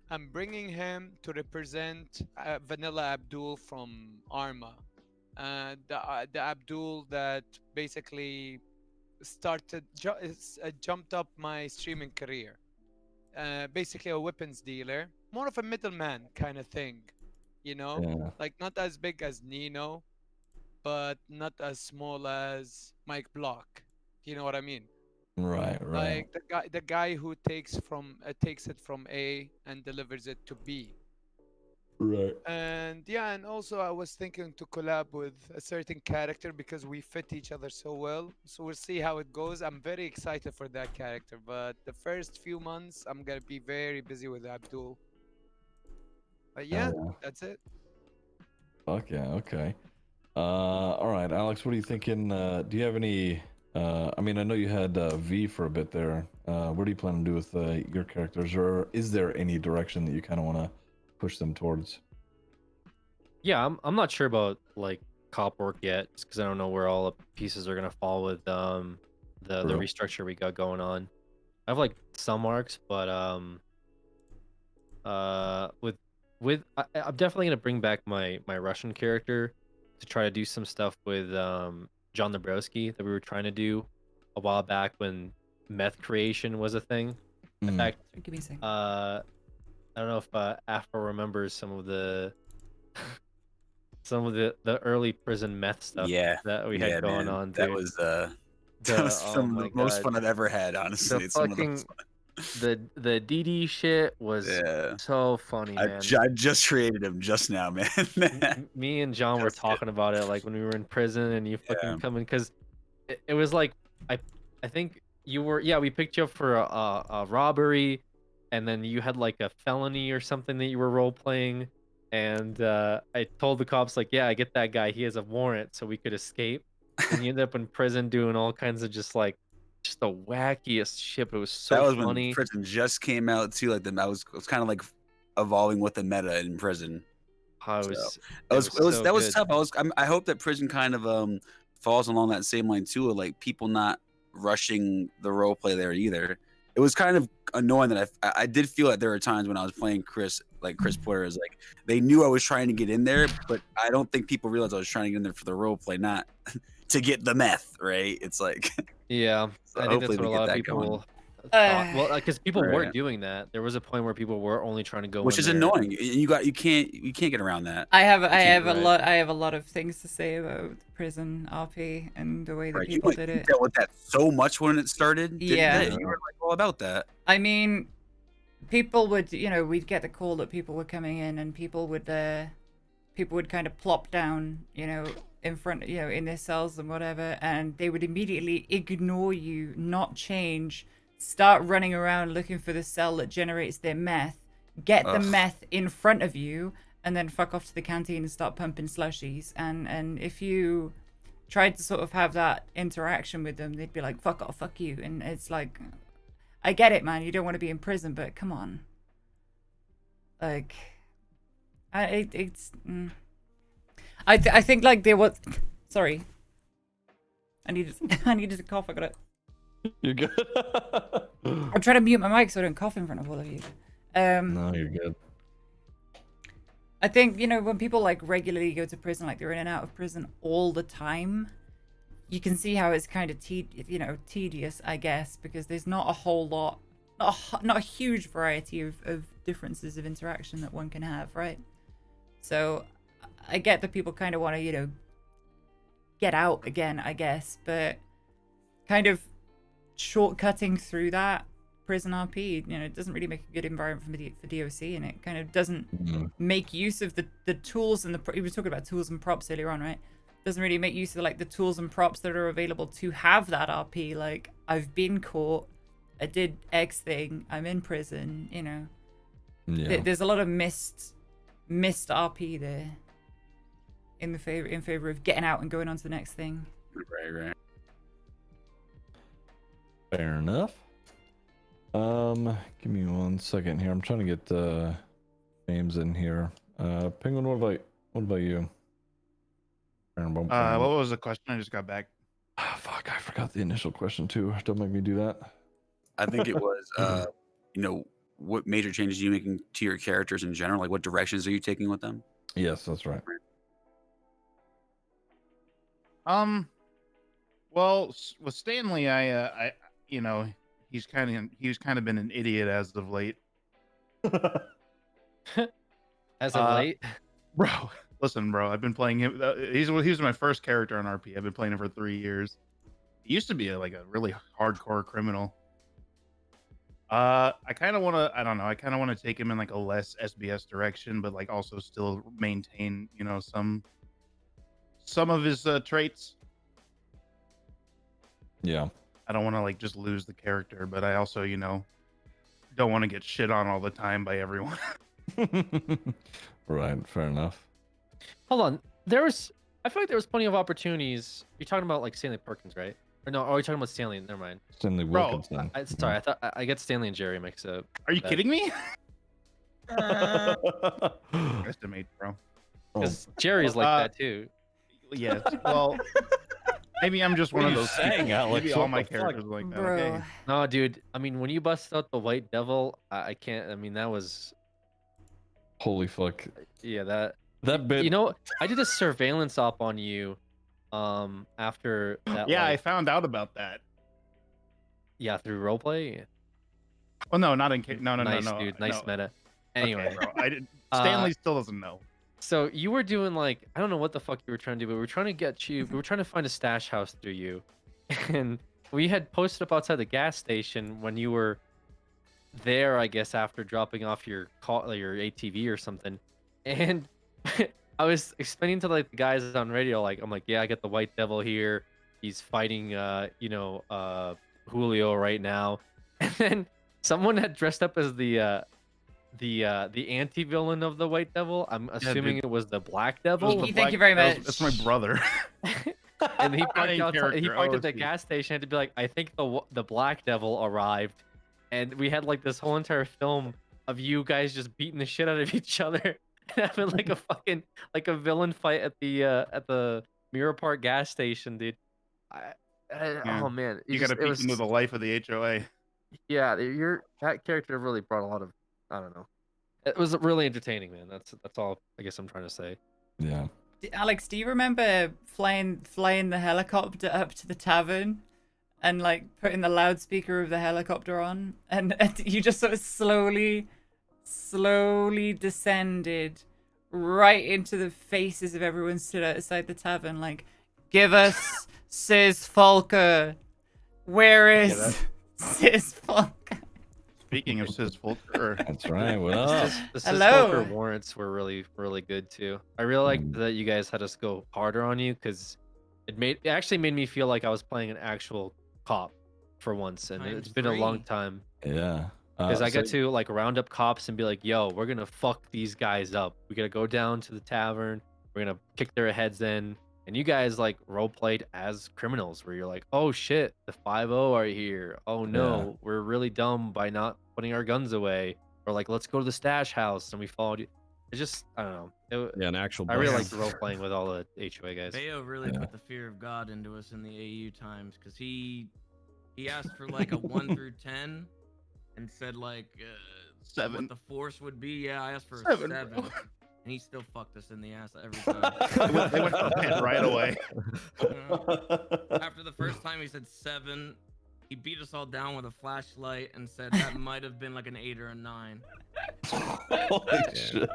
I'm bringing him to represent Vanilla Abdul from Arma. The Abdul that basically jumped up my streaming career. Basically a weapons dealer, more of a middleman kind of thing, Yeah. like not as big as Nino, but not as small as Mike Block. Do you know what I mean? Right. Like the guy who takes it from A and delivers it to B. Right. And yeah, and also I was thinking to collab with a certain character because we fit each other so well. So we'll see how it goes. I'm very excited for that character, but the first few months I'm gonna be very busy with Abdul. But yeah, that's it. Fuck yeah. Okay. All right, Alex. What are you thinking? Do you have any? I mean, I know you had V for a bit there. What do you plan to do with your characters, or is there any direction that you kind of want to push them towards? Yeah, I'm not sure about like cop work yet, because I don't know where all the pieces are gonna fall with the True. restructure we got going on. I have like some arcs, but I'm definitely gonna bring back my Russian character to try to do some stuff with John Dabrowski that we were trying to do a while back when meth creation was a thing. In fact, Give me a second. I don't know if Afro remembers some of the early prison meth stuff that we had going on. That dude. was some of the most fun I've ever had, honestly. The It's some of the fucking most the DD shit was so funny, man. I just created him just now, man. Me and John were talking about it like when we were in prison and you fucking come in, because it was like I think you were we picked you up for a robbery, and then you had like a felony or something that you were role playing, and I told the cops like, I get that guy, he has a warrant, so we could escape. And you ended up in prison doing all kinds of just the wackiest shit. It was so that was funny. when prison just came out too. Like I was kind of like evolving with the meta in prison. That was tough. I hope that prison kind of falls along that same line too, of like people not rushing the role play there either. It was kind of annoying that I did feel that there were times when I was playing Chris Porter, is like they knew I was trying to get in there, but I don't think people realized I was trying to get in there for the role play, not to get the meth, right? It's like so I think that's what a lot of people thought. Well, because people were doing that. There was a point where people were only trying to go, which is annoying. You can't get around that. I have a lot of things to say about prison RP and the way that people did it. You dealt with that so much when it started. You were like all about that. I mean, people would, we'd get the call that people were coming in, and people would kind of plop down, in front, in their cells and whatever, and they would immediately ignore you, not change, start running around looking for the cell that generates their meth, get the meth in front of you, and then fuck off to the canteen and start pumping slushies. And if you tried to sort of have that interaction with them, they'd be like, fuck off, fuck you. And it's like, I get it, man, you don't want to be in prison, but come on. Like, I think like there was, sorry, I needed to cough. I got it. You're good. I'm trying to mute my mic so I don't cough in front of all of you. No, you're good. I think when people like regularly go to prison, like they're in and out of prison all the time, you can see how it's kind of tedious, I guess, because there's not a whole lot, not a huge variety of differences of interaction that one can have, right? So I get that people kind of want to, get out again, I guess, but kind of shortcutting through that prison RP, it doesn't really make a good environment for DOC, and it kind of doesn't make use of the tools and we were talking about tools and props earlier on, right? Doesn't really make use of like the tools and props that are available to have that RP. Like, I've been caught, I did X thing, I'm in prison, Yeah. There's a lot of missed RP there in favor of getting out and going on to the next thing. Right. Fair enough. Give me 1 second here. I'm trying to get names in here. Penguin, what about you? What was the question? I just got back. Fuck, I forgot the initial question too. Don't make me do that. I think it was, what major changes are you making to your characters in general? Like, what directions are you taking with them? Yes, that's right. Well, with Stanley, I he's kind of been an idiot as of late. As of late, bro. Listen, bro, I've been playing him. He was my first character on RP. I've been playing him for 3 years. He used to be a really hardcore criminal. I kind of want to. I don't know. I kind of want to take him in like a less SBS direction, but like also still maintain, some of his traits. Yeah. I don't want to like just lose the character, but I also, don't want to get shit on all the time by everyone. Right. Fair enough. hold on. I feel like there was plenty of opportunities. You're talking about like Stanley Perkins, right? Or no? Are you talking about Stanley? Never mind. Stanley Bro, Wilkinson. Sorry, I thought I get Stanley and Jerry mixed up. Are you kidding me? Estimate, bro. Because Jerry's like that too. Yes. Well, maybe I'm just one of those saying, Alex? Maybe all my characters are like that. Bro. Okay. No, dude. I mean, when you bust out the White Devil, I can't. I mean, that was. Holy fuck. Yeah, that bit. I did a surveillance op on you, after that. Yeah, I found out about that. Yeah, through roleplay. Oh no, not in no, nice, no, dude. Nice no. meta. Anyway, okay, bro. Stanley still doesn't know. So you were doing like, I don't know what the fuck you were trying to do, but we were trying to get you. We were trying to find a stash house through you, and we had posted up outside the gas station when you were there, I guess, after dropping off your ATV or something, and I was explaining to like the guys on radio, like I'm like, yeah, I got the White Devil here. He's fighting, Julio right now, and then someone had dressed up as the anti-villain of the White Devil. I'm assuming it was the Black Devil. Thank you very much. That's my brother. And he parked at the OSP. gas station and to be like, I think the Black Devil arrived, and we had like this whole entire film of you guys just beating the shit out of each other and having like a villain fight at the Mirror Park gas station, dude. Oh man, You got to peek into the life of the HOA. Yeah, that character really brought a lot of, I don't know. It was really entertaining, man. That's all I guess I'm trying to say. Yeah. Alex, do you remember flying the helicopter up to the tavern and like putting the loudspeaker of the helicopter on, and you just sort of slowly descended right into the faces of everyone stood outside the tavern, like, give us Sis Volker. Where is Sis Volker? Speaking of Sis Volker, That's right. What up? The Hello. Volker warrants were really, really good too. I really like that you guys had us go harder on you, because it actually made me feel like I was playing an actual cop for once, and it's been a long time. Yeah. Because I got to like round up cops and be like, yo, we're gonna fuck these guys up. We gotta go down to the tavern, we're gonna kick their heads in. And you guys like role played as criminals, where you're like, oh shit, the 5-0 are here. Oh no, we're really dumb by not putting our guns away. Or like, let's go to the stash house, and we followed you. It's just, I don't know. Yeah, an actual. I really boss. liked the role playing with all the HOA guys. Bayo really put the fear of God into us in the AU times, because he asked for like a 1 through 10 and said like 7. what the force would be. Yeah, I asked for a 7, 7. bro. and he still fucked us in the ass every time. They went for pit right away. After the first time, he said 7. He beat us all down with a flashlight and said that might have been like an 8 or a 9. Holy shit.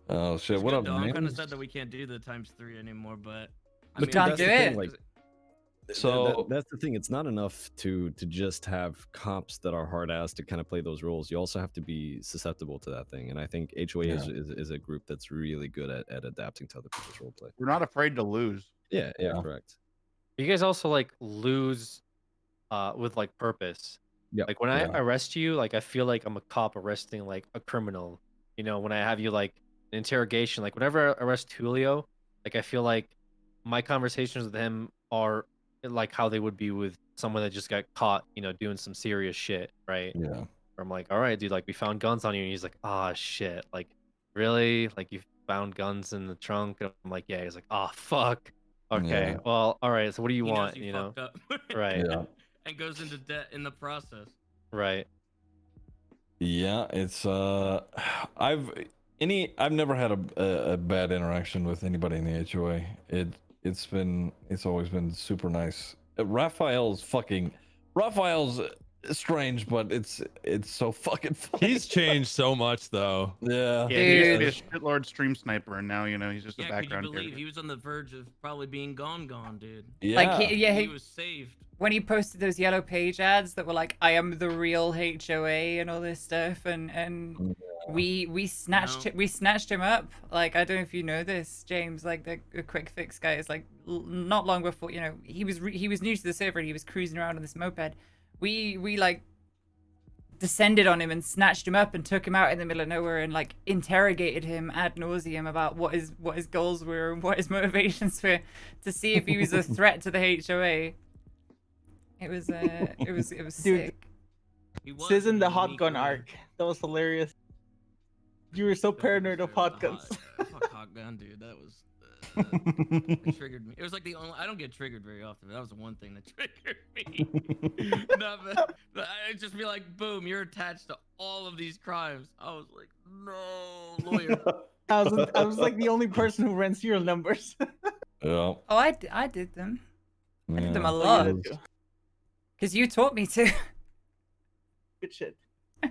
Oh shit! It's What good, up, though. I'm kind of man? sad that we can't do the ×3 anymore, but I But mean, dude, Can't that's do the thing, it. like, So that's the thing. It's not enough to just have cops that are hard ass to kind of play those roles. You also have to be susceptible to that thing. And I think HOA is a group that's really good at adapting to other people's role play. We're not afraid to lose. Yeah, correct. You guys also like lose with like purpose. Yeah. Like when I arrest you, like I feel like I'm a cop arresting like a criminal. You know, when I have you like an interrogation, like whenever I arrest Julio, like I feel like my conversations with him are like how they would be with someone that just got caught, you know, doing some serious shit, right? yeah, Where I'm like, all right, dude, like we found guns on you, and he's like, ah, shit, like really, like you found guns in the trunk, and I'm like, yeah. He's like, oh fuck, okay, Yeah. well, all right, so what do you he knows want, he you know? fucked up. Right, yeah, And goes into debt in the process. right. yeah. It's I've never had a bad interaction with anybody in the HOA. It's always been super nice. Raphael's strange, but it's so fucking funny. He's changed so much though. Yeah. Yeah, he used to be a Dude. shitlord stream sniper, and now he's just a Yeah, could you background believe character. he was on the verge of probably being gone, dude? Yeah. Like He was saved. when he posted those yellow page ads that were like, "I am the real HOA" and all this stuff, and we snatched him up. Like, I don't know if you know this, James. Like the quick fix guy is like not long before, you know, he was new to the server and he was cruising around on this moped. We like descended on him and snatched him up and took him out in the middle of nowhere and like interrogated him ad nauseum about what his goals were and what his motivations were, to see if he was a threat to the HOA. It was Dude, sick. He was Sis in the a hot unique gun way. arc. That was hilarious. You were so paranoid of hot guns. Fuck hot gun, dude. That was it triggered me. It was like the only. I don't get triggered very often. But that was the one thing that triggered me. No, but I'd just be like, boom, you're attached to all of these crimes. I was like, no, lawyer. I was like the only person who ran serial numbers. Yeah. Oh, I did them. I did them a Yeah. lot. Oh, yeah. Because you taught me to. Good shit.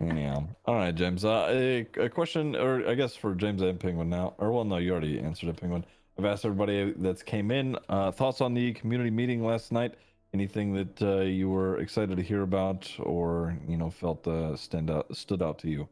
Yeah. All right, James. A question, or I guess for James and Penguin now, or well, no, you already answered it, Penguin. I've asked everybody that's came in thoughts on the community meeting last night. Anything that you were excited to hear about, or felt stood out to you?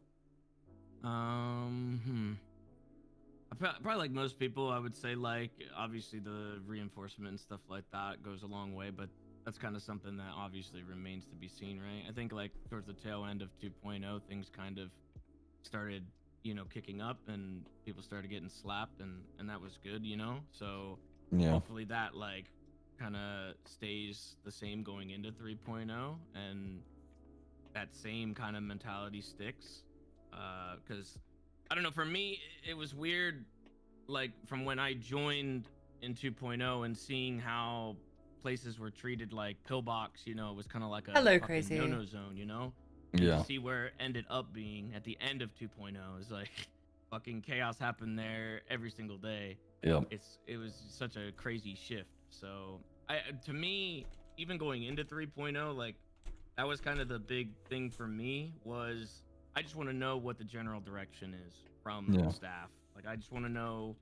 Probably like most people, I would say, like, obviously the reinforcement and stuff like that goes a long way, but that's kind of something that obviously remains to be seen, right? I think like towards the tail end of 2.0, things kind of started, kicking up and people started getting slapped, and that was good, So Yeah. hopefully that like kind of stays the same going into 3.0, and that same kind of mentality sticks. Because I don't know, for me, it was weird, like from when I joined in 2.0 and seeing how places were treated like Pillbox, it was kind of like a Hello, fucking crazy. no-no zone, And Yeah. to see where it ended up being at the end of 2.0 is like fucking chaos happened there every single day. Yeah. It was such a crazy shift. So to me, even going into 3.0, like that was kind of the big thing for me, was I just want to know what the general direction is from Yeah. staff. Like, I just want to know,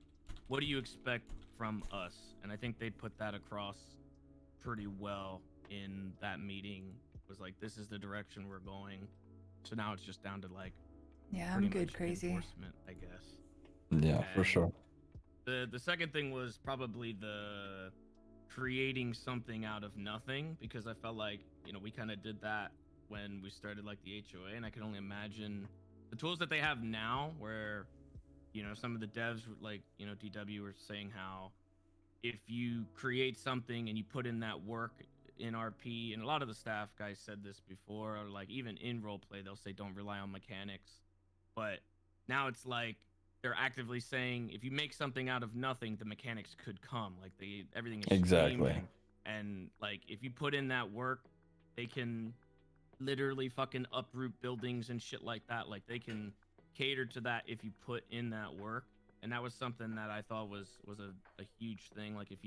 what do you expect from us? And I think they put that across pretty well in that meeting. It was like, this is the direction we're going. So now it's just down to like, Yeah, pretty I'm good, much crazy. enforcement, I guess. Yeah, for And sure. The second thing was probably the creating something out of nothing, because I felt like, we kind of did that when we started like the HOA, and I can only imagine the tools that they have now, where some of the devs, like DW, were saying how if you create something and you put in that work in RP, and a lot of the staff guys said this before, or like even in roleplay, they'll say don't rely on mechanics, but now it's like they're actively saying if you make something out of nothing, the mechanics could come. Like everything is Exactly. streaming, and like if you put in that work, they can literally fucking uproot buildings and shit like that. Like they can cater to that if you put in that work. And that was something that I thought was a huge thing. Like if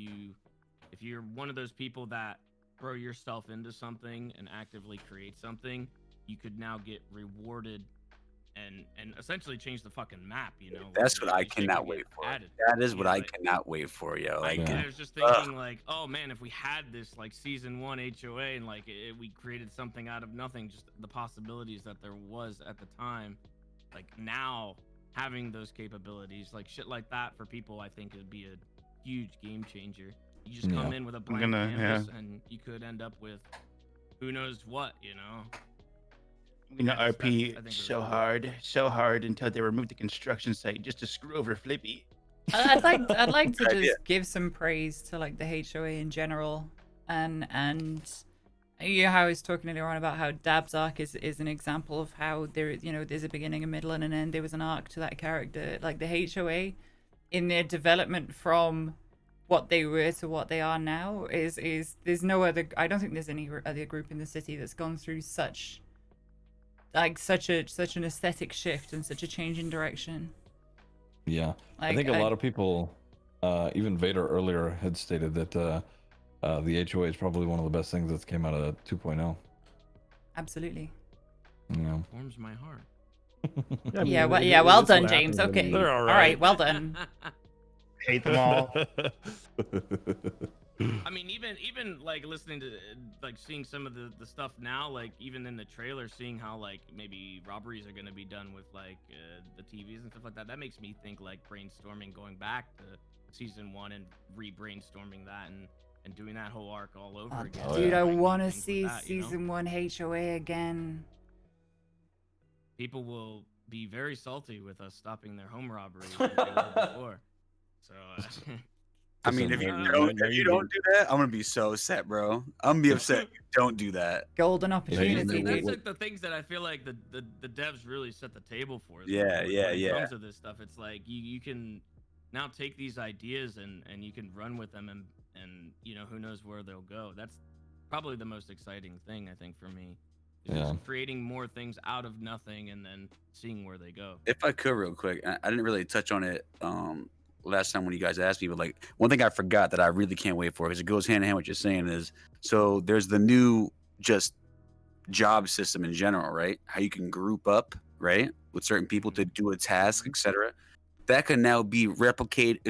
you're one of those people that throw yourself into something and actively create something, you could now get rewarded and essentially change the fucking map, you know. That's like, what I shit could cannot get wait for. added. That is You what know, I like, cannot wait for, yo. Like, I was just thinking, like, oh man, if we had this like season 1 HOA and like we created something out of nothing, just the possibilities that there was at the time, like now having those capabilities, like shit like that for people, I think would be a huge game changer. You just come in with a blank canvas and you could end up with who knows what, you know. You know, RP so hard until they removed the construction site just to screw over Flippy. I'd like to just give some praise to like the HOA in general, and you know how I was talking earlier on about how Dab's arc is an example of how there's a beginning, a middle, and an end. There was an arc to that character. Like the HOA, in their development from what they were to what they are now, is there's no other. I don't think there's any other group in the city that's gone through such an aesthetic shift and such a change in direction. Yeah, Like, I think a lot of people, even Vader earlier had stated that the HOA is probably one of the best things that's came out of 2.0. Absolutely. Yeah. Warms my heart. Well done, James. Okay. They're all All right, well done. Hate them all. I mean, even like listening to like seeing some of the stuff now, like even in the trailer, seeing how like maybe robberies are gonna be done with like the TVs and stuff like that. That makes me think like brainstorming, going back to season 1 and re-brainstorming that and doing that whole arc all over again. Dude, I want to Things with see that, you know? season 1 HOA again. People will be very salty with us stopping their home robberies like they were before. So. I mean, if you don't do that, I'm gonna be so upset, bro. I'm gonna be upset if you don't do that. Golden opportunity. That's like the things that I feel like the devs really set the table for. Yeah, when it comes to this stuff, it's like you can now take these ideas and you can run with them and you know, who knows where they'll go. That's probably the most exciting thing, I think, for me. Is just creating more things out of nothing and then seeing where they go. If I could, real quick, I didn't really touch on it last time when you guys asked me, but like one thing I forgot that I really can't wait for, because it goes hand in hand with what you're saying, is so there's the new just job system in general, right? How you can group up, right, with certain people to do a task, etc. That can now be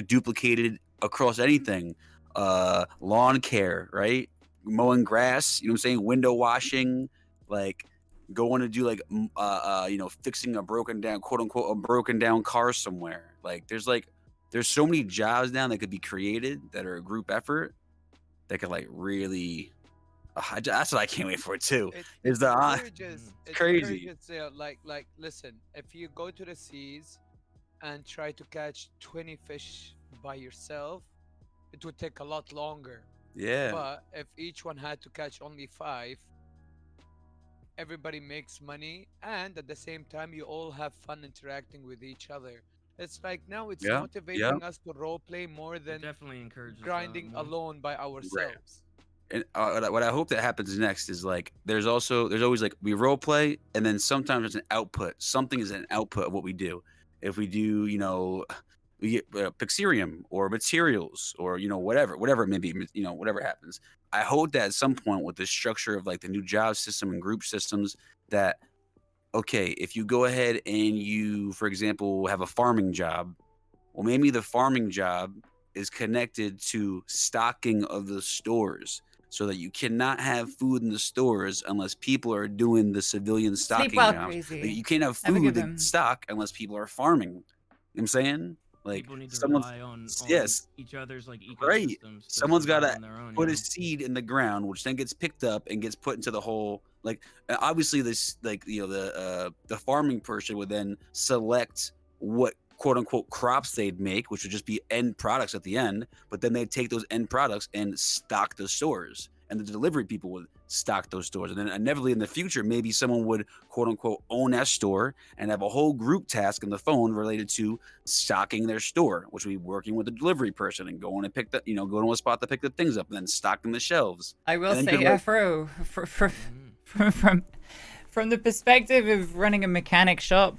duplicated across anything. Lawn care, right? Mowing grass, you know what I'm saying? Window washing, like going to do like fixing a broken down, quote unquote, a broken down car somewhere. Like there's so many jobs now that could be created that are a group effort that could like really. That's what I can't wait for too. It's crazy. Like listen, if you go to the seas and try to catch 20 fish by yourself, it would take a lot longer. Yeah. But if each one had to catch only 5, everybody makes money, and at the same time you all have fun interacting with each other. It's like now it's motivating us to role play more than definitely encourages grinding alone by ourselves. And what I hope that happens next is like there's always like we role play, and then sometimes there's an output. Something is an output of what we do. If we do, we get Pixarium or materials or whatever it may be, whatever happens. I hope that at some point with the structure of like the new job system and group systems that, okay, if you go ahead and you, for example, have a farming job, well, maybe the farming job is connected to stocking of the stores, so that you cannot have food in the stores unless people are doing the civilian stocking jobs. Like, you can't have food in stock unless people are farming. You know what I'm saying? Like people need to rely on each other's like ecosystems. Right. Someone's got to put a seed in the ground, which then gets picked up and gets put into the whole. Like obviously this, like the farming person would then select what quote unquote crops they'd make, which would just be end products at the end. But then they'd take those end products and stock the stores, and the delivery people would stock those stores. And then inevitably in the future, maybe someone would quote unquote own that store and have a whole group task in the phone related to stocking their store, which would be working with the delivery person and going to pick the, going to a spot to pick the things up and then stocking the shelves. I will say, from the perspective of running a mechanic shop,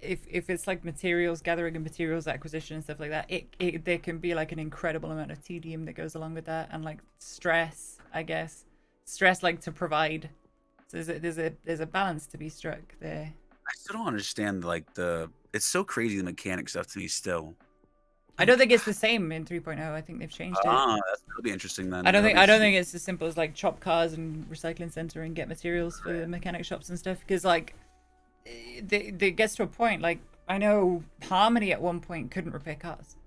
if it's like materials gathering and materials acquisition and stuff like that, it there can be like an incredible amount of tedium that goes along with that, and like stress, I guess, stress like to provide. So there's a balance to be struck there. I still don't understand like it's so crazy the mechanic stuff to me still. I don't think it's the same in 3.0. I think they've changed it. That'll be interesting then. I don't think it's as simple as like chop cars and recycling center and get materials for the mechanic shops and stuff, because like they gets to a point, like I know Harmony at one point couldn't repair cars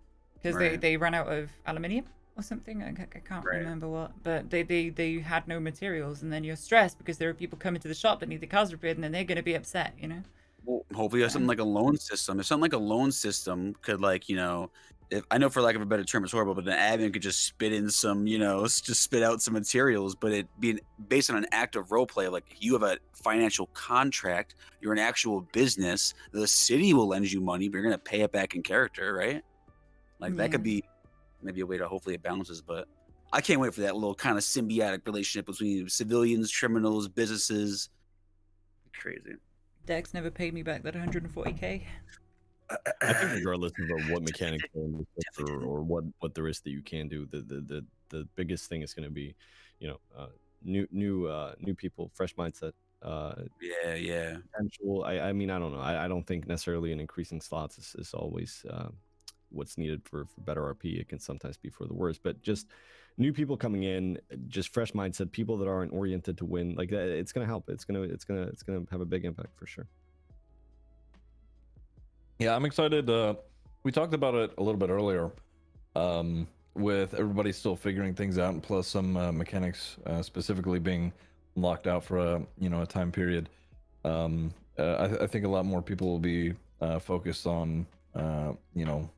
because they ran out of aluminium or something. I can't remember what, but they had no materials, and then you're stressed because there are people coming to the shop that need the cars repaired, and then they're going to be upset, you know. Well, hopefully you have something like a loan system. If something like a loan system could, like, you know, if I know for lack of a better term it's horrible, but an admin could just spit in some, you know, just spit out some materials, but it being based on an active role play, like you have a financial contract, you're an actual business, the city will lend you money, but you're gonna pay it back in character, right? Like that could be maybe a way to hopefully it balances, but I can't wait for that little kind of symbiotic relationship between civilians, criminals, businesses. Crazy. Dex never paid me back that 140k. I think regardless of what mechanics or what there is that you can do, the biggest thing is going to be, you know, new people, fresh mindset. Yeah. Potential. I mean, I don't know. I don't think necessarily an increasing slots is always what's needed for better RP. It can sometimes be for the worse, but just new people coming in, just fresh mindset, people that aren't oriented to win, like that, it's gonna help. It's gonna have a big impact for sure. Yeah, I'm excited. We talked about it a little bit earlier, with everybody still figuring things out, and plus some mechanics specifically being locked out for a time period. I think a lot more people will be focused on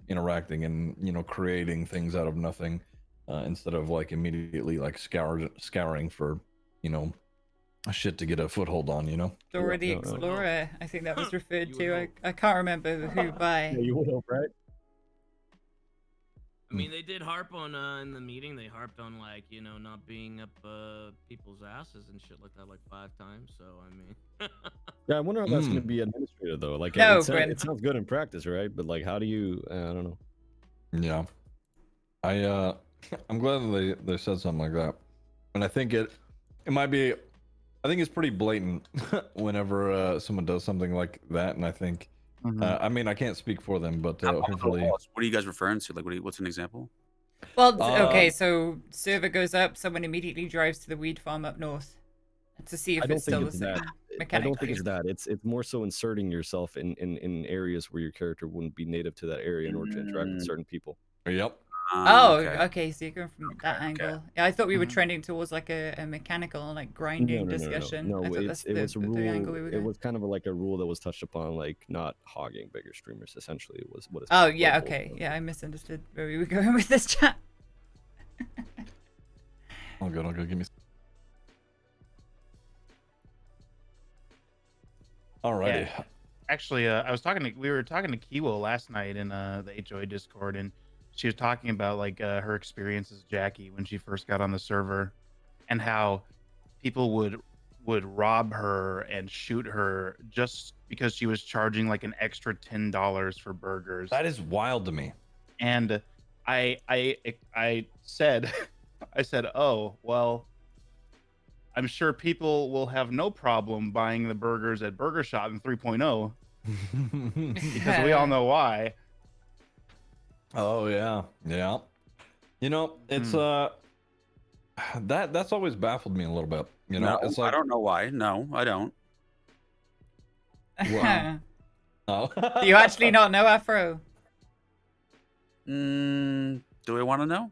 interacting and creating things out of nothing, instead of like immediately like scouring for shit to get a foothold on. Dora the Explorer, I think that was referred to. I can't remember who by. Yeah, you would hope, right? I mean, they did harp on in the meeting. They harped on like not being up people's asses and shit like that like 5 times. So I mean, yeah, I wonder how that's going to be administrated though. Like, no, it sounds good in practice, right? But like, how do you? I don't know. Yeah, I'm glad that they said something like that, and I think it might be. I think it's pretty blatant whenever someone does something like that, and I think. I mean, I can't speak for them, but hopefully. What are you guys referring to? Like, what's an example? Well, okay, so server goes up, someone immediately drives to the weed farm up north to see if it's still the same mechanic. I don't think it's that. It's more so inserting yourself in areas where your character wouldn't be native to that area in order to interact with certain people. Yep. Okay, so you're going from that angle. Yeah, I thought we were trending towards like a mechanical, like grinding discussion. No, I thought it was a rule. the angle we were It going. was kind of like a rule that was touched upon, like not hogging bigger streamers. Essentially, it was what it's. Oh yeah, okay, yeah, I misunderstood where we were going with this chat. I'll go. Give me. Alrighty. Yeah. Actually, we were talking to Kiwo last night in the HOA Discord, and she was talking about like her experience as Jackie when she first got on the server, and how people would rob her and shoot her just because she was charging like an extra $10 for burgers. That is wild to me. And I said, oh well, I'm sure people will have no problem buying the burgers at Burger Shot in 3.0 because we all know why. Oh yeah. It's that's always baffled me a little bit. No, it's like I don't know why. No, I don't. Wow. Oh. Do you actually not know, Afro? Do we want to know?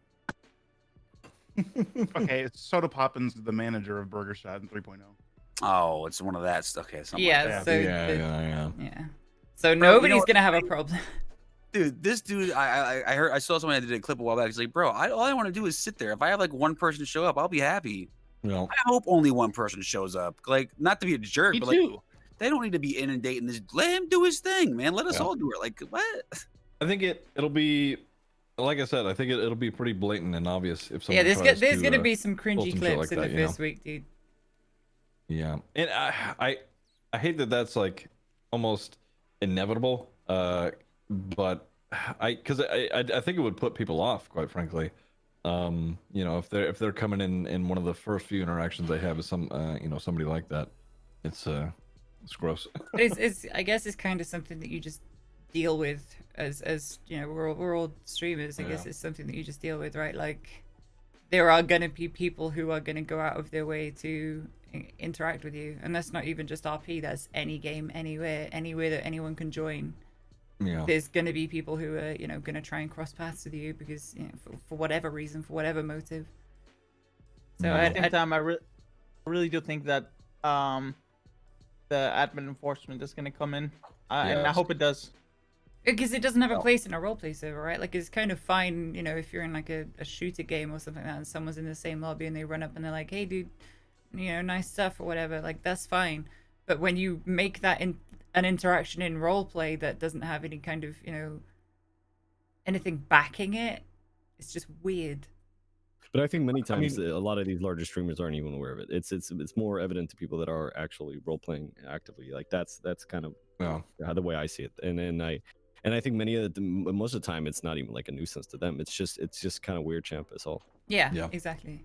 Okay, Soda Poppins, the manager of Burger Shot in 3.0. Oh, it's one of that. Okay, yeah. Yeah. So nobody's gonna have a problem. Dude, this dude, I saw someone that did a clip a while back. He's like, bro, all I want to do is sit there. If I have like one person show up, I'll be happy. No. I hope only one person shows up. Like, not to be a jerk, Me but too. like, they don't need to be inundating this. Let him do his thing, man. Let us all do it. Like, what? I think it'll be, like I said, I think it'll be pretty blatant and obvious if someone. Yeah, there's gonna be some cringy clips like in that, the first week, dude. Yeah, and I hate that that's like almost inevitable. But because I think it would put people off, quite frankly. You know, if they're coming in one of the first few interactions they have with some you know, somebody like that, it's gross. But it's I guess it's kind of something that you just deal with as you know, we're all streamers. I guess Yeah. it's something that you just deal with, right? Like there are gonna be people who are gonna go out of their way to interact with you, and that's not even just RP. That's any game, anywhere that anyone can join. Yeah. There's gonna be people who are, you know, gonna try and cross paths with you because, you know, for whatever reason, for whatever motive. So At the same time, I really do think that the admin enforcement is going to come in, and I Yes. hope it does. Because it doesn't have a place in a roleplay server, right? Like it's kind of fine, you know, if you're in like a shooter game or something like that, and someone's in the same lobby and they run up and they're like, "Hey, dude, you know, nice stuff" or whatever. Like that's fine. But when you make that an interaction in roleplay that doesn't have any kind of, you know, anything backing it, it's just weird. But I think many times a lot of these larger streamers aren't even aware of it. It's more evident to people that are actually role playing actively. Like that's kind of the way I see it. And I think most of the time it's not even like a nuisance to them. It's just kind of weird, champ. Is all. Yeah, exactly.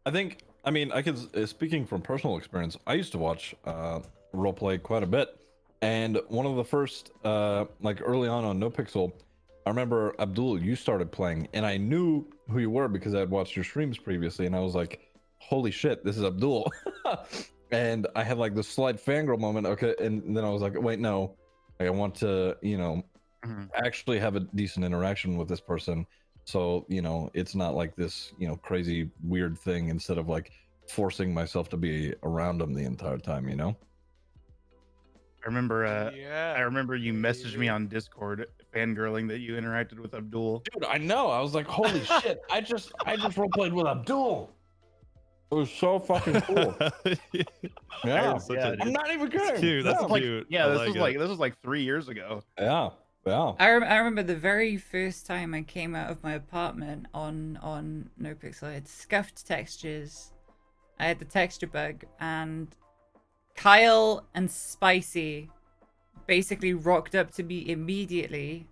I think, I mean, I can, speaking from personal experience, I used to watch roleplay quite a bit. And one of the first, like early on NoPixel, I remember, Abdul, you started playing, and I knew who you were because I had watched your streams previously, and I was like, holy shit, this is Abdul. And I had like this slight fangirl moment, okay, and then I was like, wait, no, I want to, you know, actually have a decent interaction with this person. So, you know, it's not like this, you know, crazy weird thing instead of like forcing myself to be around them the entire time, you know? I remember you messaged me on Discord fangirling that you interacted with Abdul. Dude, I know. I was like, holy shit, I just roleplayed with Abdul. It was so fucking cool. Yeah, I'm not even kidding. Cute. That's like, cute. yeah, I this was like 3 years ago. Yeah. I remember the very first time I came out of my apartment on NoPixel. I had scuffed textures. I had the texture bug, and Kyle and Spicy basically rocked up to me immediately.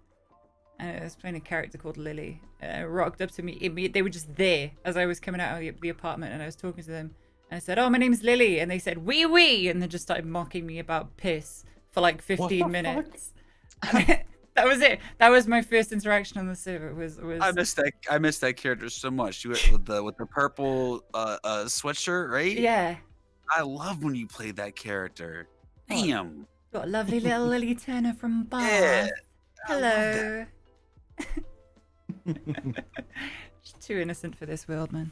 I was playing a character called Lily. Rocked up to me immediately. They were just there as I was coming out of the apartment, and I was talking to them. And I said, "Oh, my name's Lily," and they said, "Wee wee," and they just started mocking me about piss for like 15 minutes. That was it. That was my first interaction on the server. Was I missed that character so much. You with the purple sweatshirt, right? Yeah. I love when you played that character. Damn. Got a lovely little Lily Turner from Bath. Yeah, Hello. She's too innocent for this world, man.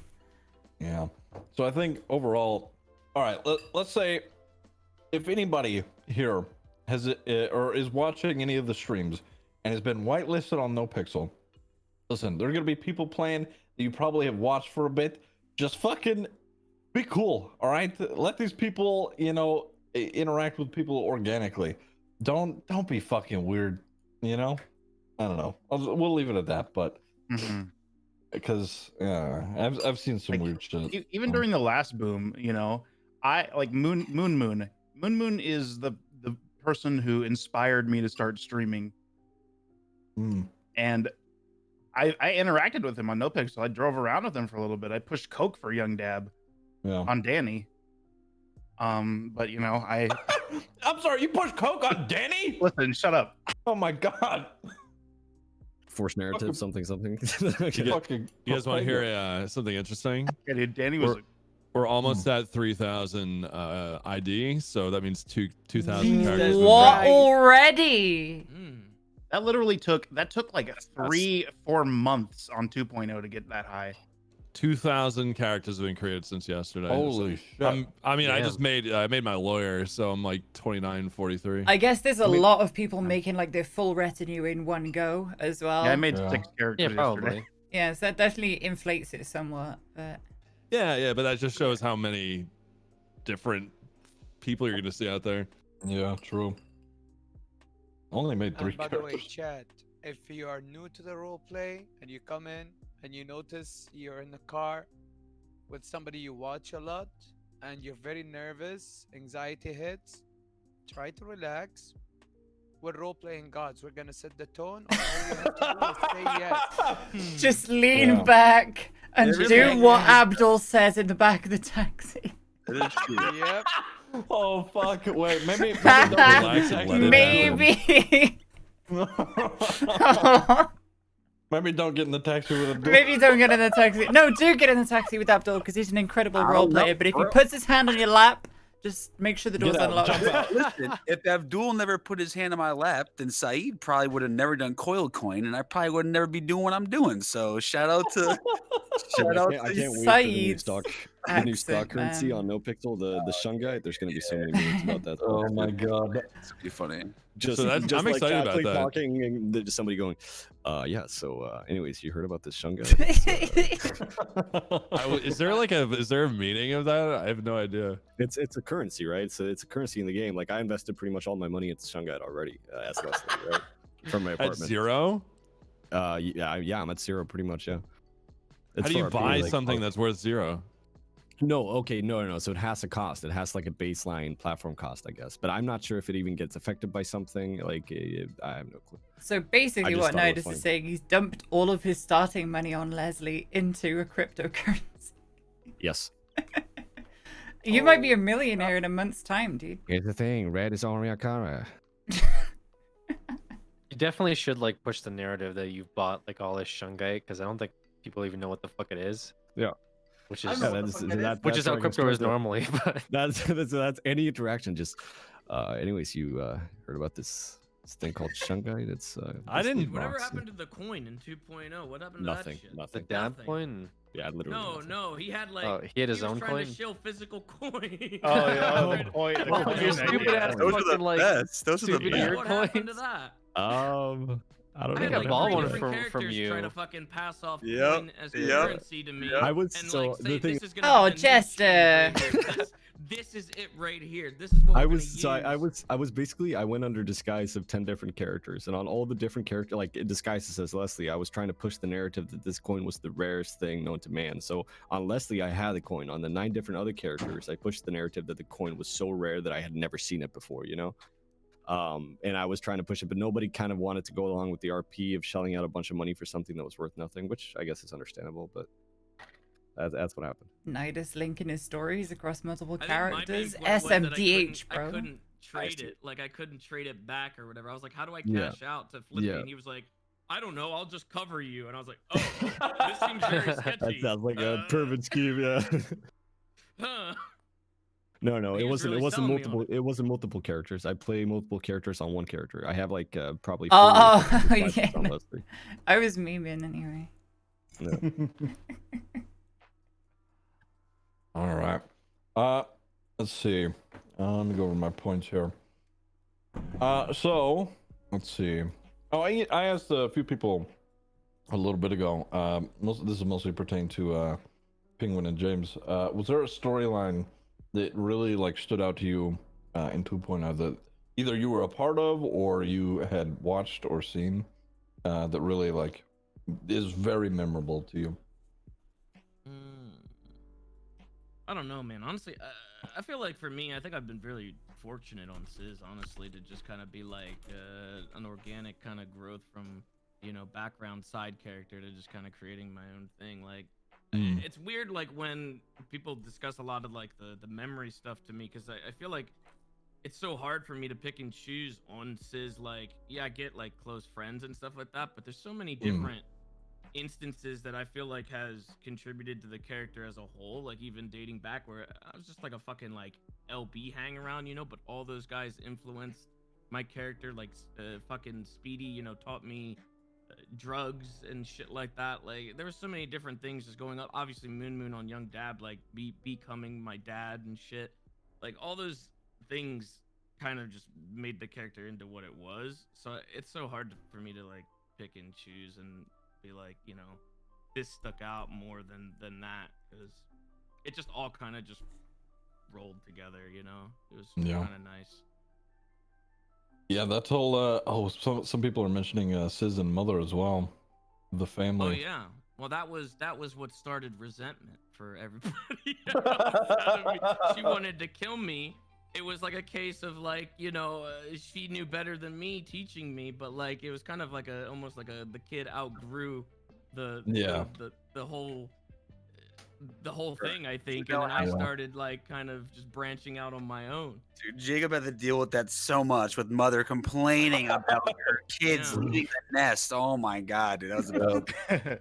Yeah. So I think overall, all right, let's say if anybody here has or is watching any of the streams and has been whitelisted on NoPixel, listen, there are going to be people playing that you probably have watched for a bit. Just fucking be cool, all right? Let these people, you know, interact with people organically. Don't be fucking weird, you know? I don't know. We'll leave it at that, but because I've seen some weird shit. Even during the last boom, you know, I like Moon Moon is the person who inspired me to start streaming. And I interacted with him on NoPixel. I drove around with him for a little bit. I pushed coke for Young Dab on Danny. But you know, I'm sorry, you pushed coke on Danny? Listen, shut up. Oh my god. Forced narrative, something. You guys want to hear something interesting? Yeah, dude, Danny was. We're almost at 3,000 ID, so that means 2,000 characters. What already? That literally took like 3-4 months on 2.0 to get that high. 2,000 characters have been created since yesterday. Holy shit. I mean, I just made my lawyer, so I'm like 29, 43. I guess there's a lot of people making like their full retinue in one go as well. Yeah, I made 6 characters yesterday. Yeah, so that definitely inflates it somewhat, but Yeah, but that just shows how many different people you're gonna see out there. Yeah, true. Only made 3 By the way, characters. chat, if you are new to the roleplay and you come in and you notice you're in the car with somebody you watch a lot and you're very nervous, anxiety hits, try to relax, we're role-playing gods. We're gonna set the tone. All you have to do is say yes. Just lean back and do Everything what is- Abdul says in the back of the taxi. It is true. Yep. Oh fuck! Wait, maybe Relax and let it Maybe. maybe don't get in the taxi with a door. Maybe don't get in the taxi. No, do get in the taxi with Abdul because he's an incredible role player. But if he puts his hand on your lap, just make sure the door's out, unlocked. jump out. Listen, if Abdul never put his hand on my lap, then Saeed probably would have never done coil coin, and I probably would never be doing what I'm doing. So shout out to shout out I to can't wait for the new Saeed's stock, the new stock accent, currency man. on NoPixel, the Shun guy. There's gonna be so many memes about that. Oh my god. It's gonna be funny. Just, So that's- just I'm like excited about casually that. talking and just somebody going, yeah. So, anyways, you heard about this Shun guy? Is there a meaning of that? I have no idea. It's a currency, right? So it's a currency in the game. Like I invested pretty much all my money into Shun guy already as Leslie, right? From my At apartment. 0? Yeah, I'm at 0 pretty much. Yeah. How It's do you for RP, buy like, something that's worth 0? No, okay, no. So it has a cost. It has like a baseline platform cost, I guess. But I'm not sure if it even gets affected by something. Like, I have no clue. So basically, just what thought it was Nidus funny. is saying, he's dumped all of his starting money on Leslie into a cryptocurrency. Yes. You might be a millionaire in a month's time, dude. Here's the thing. Red is only a color. You definitely should like push the narrative that you've bought like all this Shungite because I don't think people even know what the fuck it is. Yeah. Which I is know what the fuck that is. which is how crypto is normally. But That's any interaction. Just, anyways, you heard about this thing called Shungite? It's I didn't- this Whatever box. happened to the coin in 2.0? What happened to Nothing. that shit? the Nothing. dab Nothing. coin. Yeah, literally. No, nothing. no, he had like. Oh, he had his was own trying to coin? shill physical coin. Oh yeah, Oh. the point. The Oh, coin your that stupid you ass got. Those are fucking, the like, best. Those are the souvenir best. What happened to coins. that? I don't I know. think I like bought three one different from characters you. trying to fucking pass off Yep, coin as yep, currency to me. yep. I was And so like say the thing. this is gonna Oh, be the new just, change right here. This is it right here. This is what I we're was gonna so use. I was basically I went under disguise of 10 different characters, and on all the different character like disguises as Leslie, I was trying to push the narrative that this coin was the rarest thing known to man. So on Leslie, I had the coin. On the 9 different other characters, I pushed the narrative that the coin was so rare that I had never seen it before. You know. And I was trying to push it, but nobody kind of wanted to go along with the RP of shelling out a bunch of money for something that was worth nothing, which I guess is understandable, but that's what happened. Nidus linking his stories across multiple I think my big characters. point was that SMDH, I bro. couldn't trade see. it. Like I couldn't trade it back or whatever. I was like, how do I Yeah. cash out to Flippy? Yeah. And he was like, I don't know. I'll just cover you. And I was like, oh, this seems very That sketchy. sounds like a perfect scheme, yeah. Huh. No, He it was wasn't. really It wasn't selling me on multiple. It wasn't multiple characters. I play multiple characters on one character. I have like probably. Oh, 40 oh, disguises yeah, on no. Leslie. I was memeing anyway. Yeah. All right. Let's see. Let me go over my points here. So let's see. Oh, I asked a few people a little bit ago. This is mostly pertaining to Penguin and James. Was there a storyline that really like stood out to you in 2.0 that either you were a part of or you had watched or seen that really like is very memorable to you? I don't know, man. Honestly, I feel like for me, I think I've been really fortunate on Sizz, honestly, to just kind of be like an organic kind of growth from, you know, background side character to just kind of creating my own thing. Like, it's weird, like, when people discuss a lot of, like, the memory stuff to me, because I feel like it's so hard for me to pick and choose on Sizz. Like, yeah, I get, like, close friends and stuff like that, but there's so many different instances that I feel like has contributed to the character as a whole, like even dating back where I was just like a fucking like LB hang around, you know, but all those guys influenced my character, like fucking Speedy, you know, taught me drugs and shit like that. Like there were so many different things just going up. Obviously Moon on Young Dab, like becoming my dad and shit. Like all those things kind of just made the character into what it was. So it's so hard for me to like pick and choose and be like, you know, this stuck out more than that, because it just all kind of just rolled together, you know. It was kind of nice. Yeah, that's whole some people are mentioning Sizz and Mother as well, the family. Oh yeah, well that was what started resentment for everybody. She wanted to kill me it was like a case of like, she knew better than me teaching me, but like it was kind of like almost like the kid outgrew the Yeah. the whole thing, I think, You and know then I how- started like kind of just branching out on my own. Dude, Jacob had to deal with that so much with mother complaining about her kids Yeah. leaving the nest. Oh my god, dude, that was a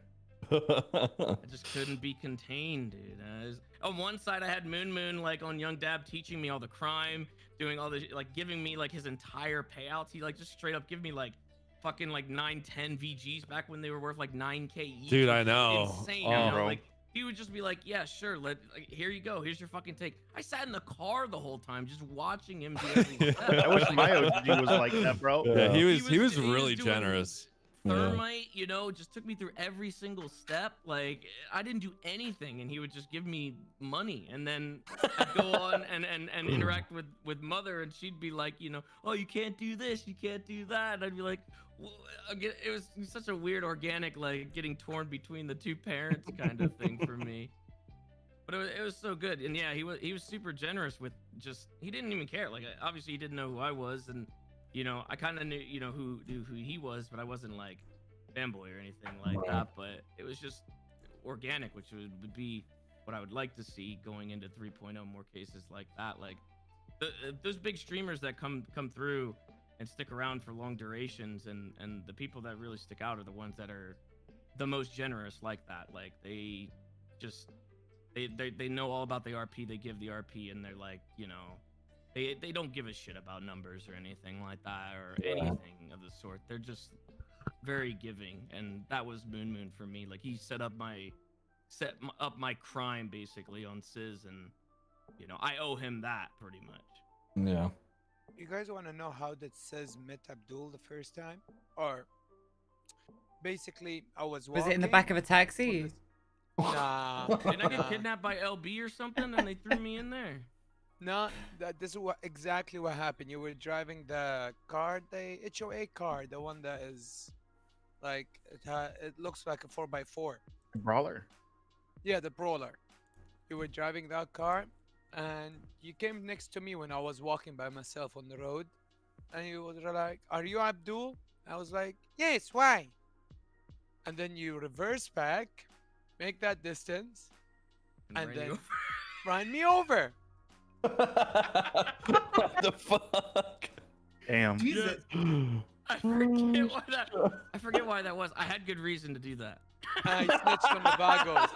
I just couldn't be contained, dude. On one side, I had Moon like on Young Dab teaching me all the crime, doing all the like giving me like his entire payouts. He like just straight up give me like fucking like 9-10 VGs back when they were worth like 9K each. Dude, which I is know. insane. Oh, You know? bro. Like he would just be like, yeah, sure, like, here you go, here's your fucking take. I sat in the car the whole time just watching him do every step. I wish my OG was like that, bro. Yeah, he was He was really doing generous. Thermite, just took me through every single step. Like I didn't do anything, and he would just give me money, and then I'd go on and interact with mother, and she'd be like, oh, you can't do this, you can't do that, and I'd be like, well, again, it was such a weird organic like getting torn between the two parents kind of thing for me. But it was so good, and yeah, he was super generous with just he didn't even care. Like obviously he didn't know who I was, and I kind of knew who he was, but I wasn't like fanboy or anything like that. But it was just organic, which would be what I would like to see going into 3.0, more cases like that. Like those big streamers that come through and stick around for long durations, and the people that really stick out are the ones that are the most generous like that. Like they just they know all about the RP, they give the RP, and they're like, they don't give a shit about numbers or anything like that, or anything of the sort. They're just very giving, and that was Moon for me. Like he set up my crime basically on Sizz, and I owe him that pretty much. Yeah. You guys want to know how that says met Abdul the first time? Or basically, I was walking. Was it in the back of a taxi? Nah. Didn't I get kidnapped by LB or something, and they threw me in there? No, this is exactly what happened. You were driving the car, the HOA car, the one that is like it looks like a 4x4. Brawler. Yeah, the brawler. You were driving that car, and you came next to me when I was walking by myself on the road, and you were like, "Are you Abdul?" I was like, "Yes, why?" And then you reverse back, make that distance, and then run me over. What the fuck? Damn. Jesus. I forget why that was. I had good reason to do that. I snitched on the Vagos.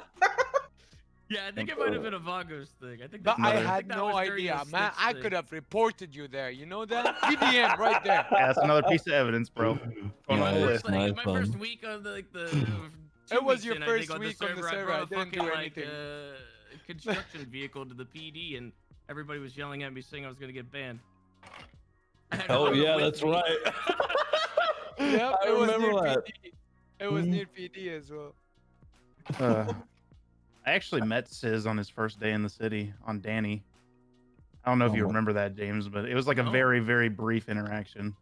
Yeah, I think it might have been a Vagos thing. I think. But I had that no was during idea, the man. snitch I thing. could have reported you there. You know that? PDM right there. Yeah, that's another piece of evidence, bro. On the list. Like, my first week of the It was 2 your weeks in, I first think, week on on the I server. brought I a didn't fucking, do like, anything. construction vehicle to the PD, and everybody was yelling at me saying I was gonna get banned. Oh yeah, that's right. Yep, I it was remember near that. PD. It was near PD as well. I actually met Sizz on his first day in the city on Danny. I don't know if you remember that, James, but it was like a very, very brief interaction.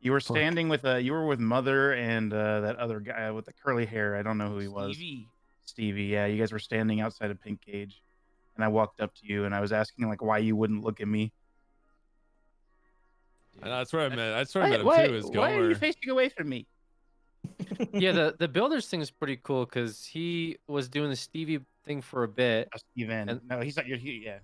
You were standing with you were with Mother and that other guy with the curly hair. I don't know who he was. Stevie. Yeah, you guys were standing outside of Pink Cage, and I walked up to you and I was asking like why you wouldn't look at me. And that's where I met. That's where I met him too. Is Why are you Gomer. facing away from me? Yeah, the builders thing is pretty cool because he was doing the Stevie thing for a bit. Steven. No, he's not your. Yeah.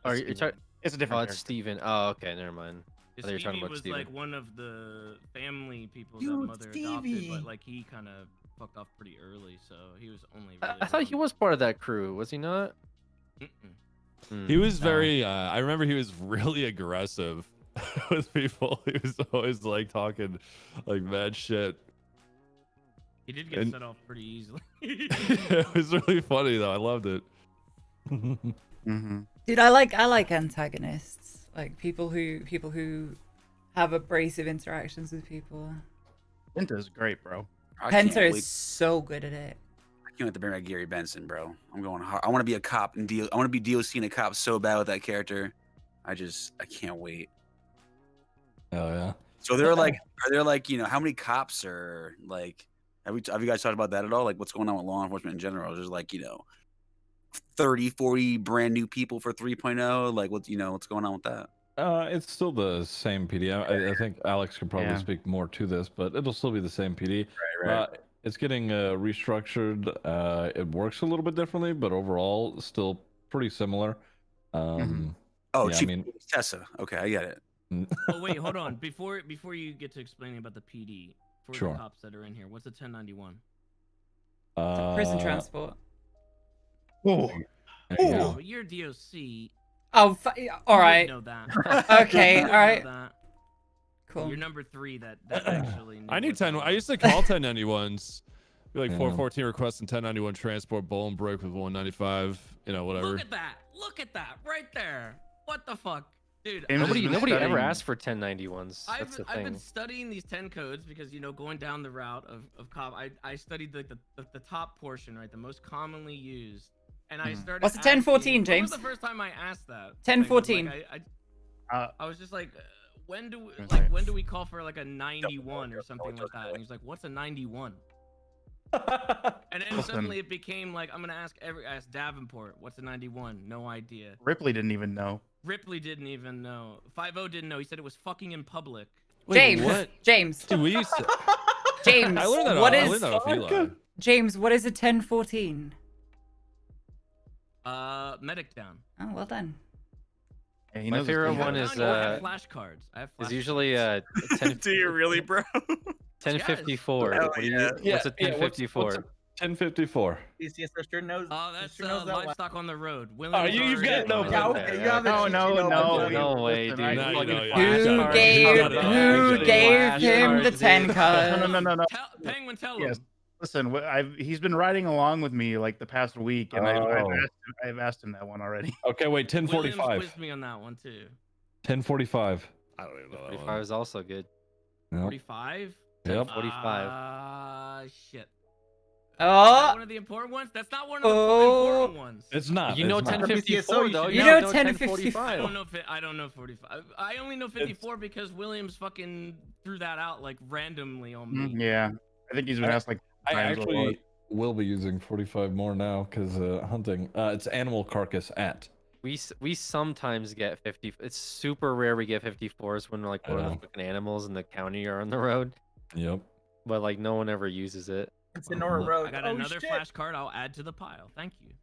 Or you're talking? It's a different. Oh, it's Steven. Oh, okay, never mind. I thought you were talking Stevie about was Steven. like one of the family people that Dude, Mother Stevie. adopted, but like he kind of fucked off pretty early, so he was only. I Really thought he was part of that crew, was he not? He was very. I remember he was really aggressive with people. He was always like talking like mad shit. He did get set off pretty easily. It was really funny though. I loved it. Dude, I like antagonists, like people who have abrasive interactions with people. Penta's great, bro. Penta is so good at it. I can't wait to bring back Gary Benson, bro. I'm going hard. I want to be a cop and I want to be DOC and a cop so bad with that character. I can't wait. Oh yeah. So are there like how many cops are like? Have you guys talked about that at all? Like what's going on with law enforcement in general? There's like 30, 40 brand new people for 3.0? Like, what's going on with that? It's still the same PD. I think Alex could probably Yeah. speak more to this, but it'll still be the same PD. Right. It's getting restructured. It works a little bit differently, but overall, still pretty similar. Mhm. Oh, yeah, I Chief mean, Tessa. Okay, I get it. Oh wait, hold on. Before you get to explaining about the PD for Sure. the cops that are in here, what's a 1091? It's a prison transport. Oh, there you Oh, go. you're DOC. Oh, all right. You would know that. Okay, You would all right. know that. Cool. You're number 3 that actually. I knew need what that 10. I was. used to call 1091s. Be like Yeah. 414 requests and 1091 transport, bowl and break with 195. You know, whatever. Look at that! Look at that right there! What the fuck, dude? James has been Nobody ever studying- asked for 1091s. That's the I've been thing. studying these 10 codes because going down the route of cop. I studied the top portion, right, the most commonly used, and I started. What's a 1014, asking- When was James? the first time I asked that? 1014. Like, I was just like, when do we call for like a 91 or something like that? And he's like, what's a 91? And then suddenly it became like, I'm gonna ask Davenport, what's a 91? No idea. Ripley didn't even know. Ripley didn't even know. 50 didn't know. He said it was fucking in public. James. what? James. Dude, we used to... James. I learned that. What I is learned that off Eli. James? What is a 1014? Medic down. Oh, well done. Yeah, he My knows his favorite thing. one I is have flashcards. I have is flashcards. usually 10. Do you really, bro? 1054. Hell What do you? yeah. What's a 1054? 1054. DCS Sister knows. Oh, that's Sister knows that one. livestock on the road. you've got no. Yeah, okay, you have the No, cheat no, sheet open, no, dude. No way, Listen, dude. I- No, you Fucking know, yeah. Who flashcards. gave Flashcards, him the dude. 10 No, cards? no. Penguin, tell Yes. him. Listen, he's been riding along with me like the past week, and Oh. I've asked him that one already. Okay, wait. Williams 1045. quizzed me on that one too. 1045. I don't even know that 45 one. is also good. Yep. 45. Yep. 45. Shit. Is that Oh, one of the important ones? That's not one of the Oh. important ones. It's not. You know it's not. 1054 though. You You know know 1055. I don't know. I don't know 45. I only know 54 because Williams fucking threw that out like randomly on me. Yeah, I think he's been asked like. I times actually before. will be using 45 more now because hunting. It's animal carcass at. We sometimes get 50. It's super rare we get 54s when like one of the Yeah. fucking animals in the county are on the road, Yep. but like no one ever uses it. It's in Nora Road. I got Oh, another shit. flashcard. I'll add to the pile. Thank you.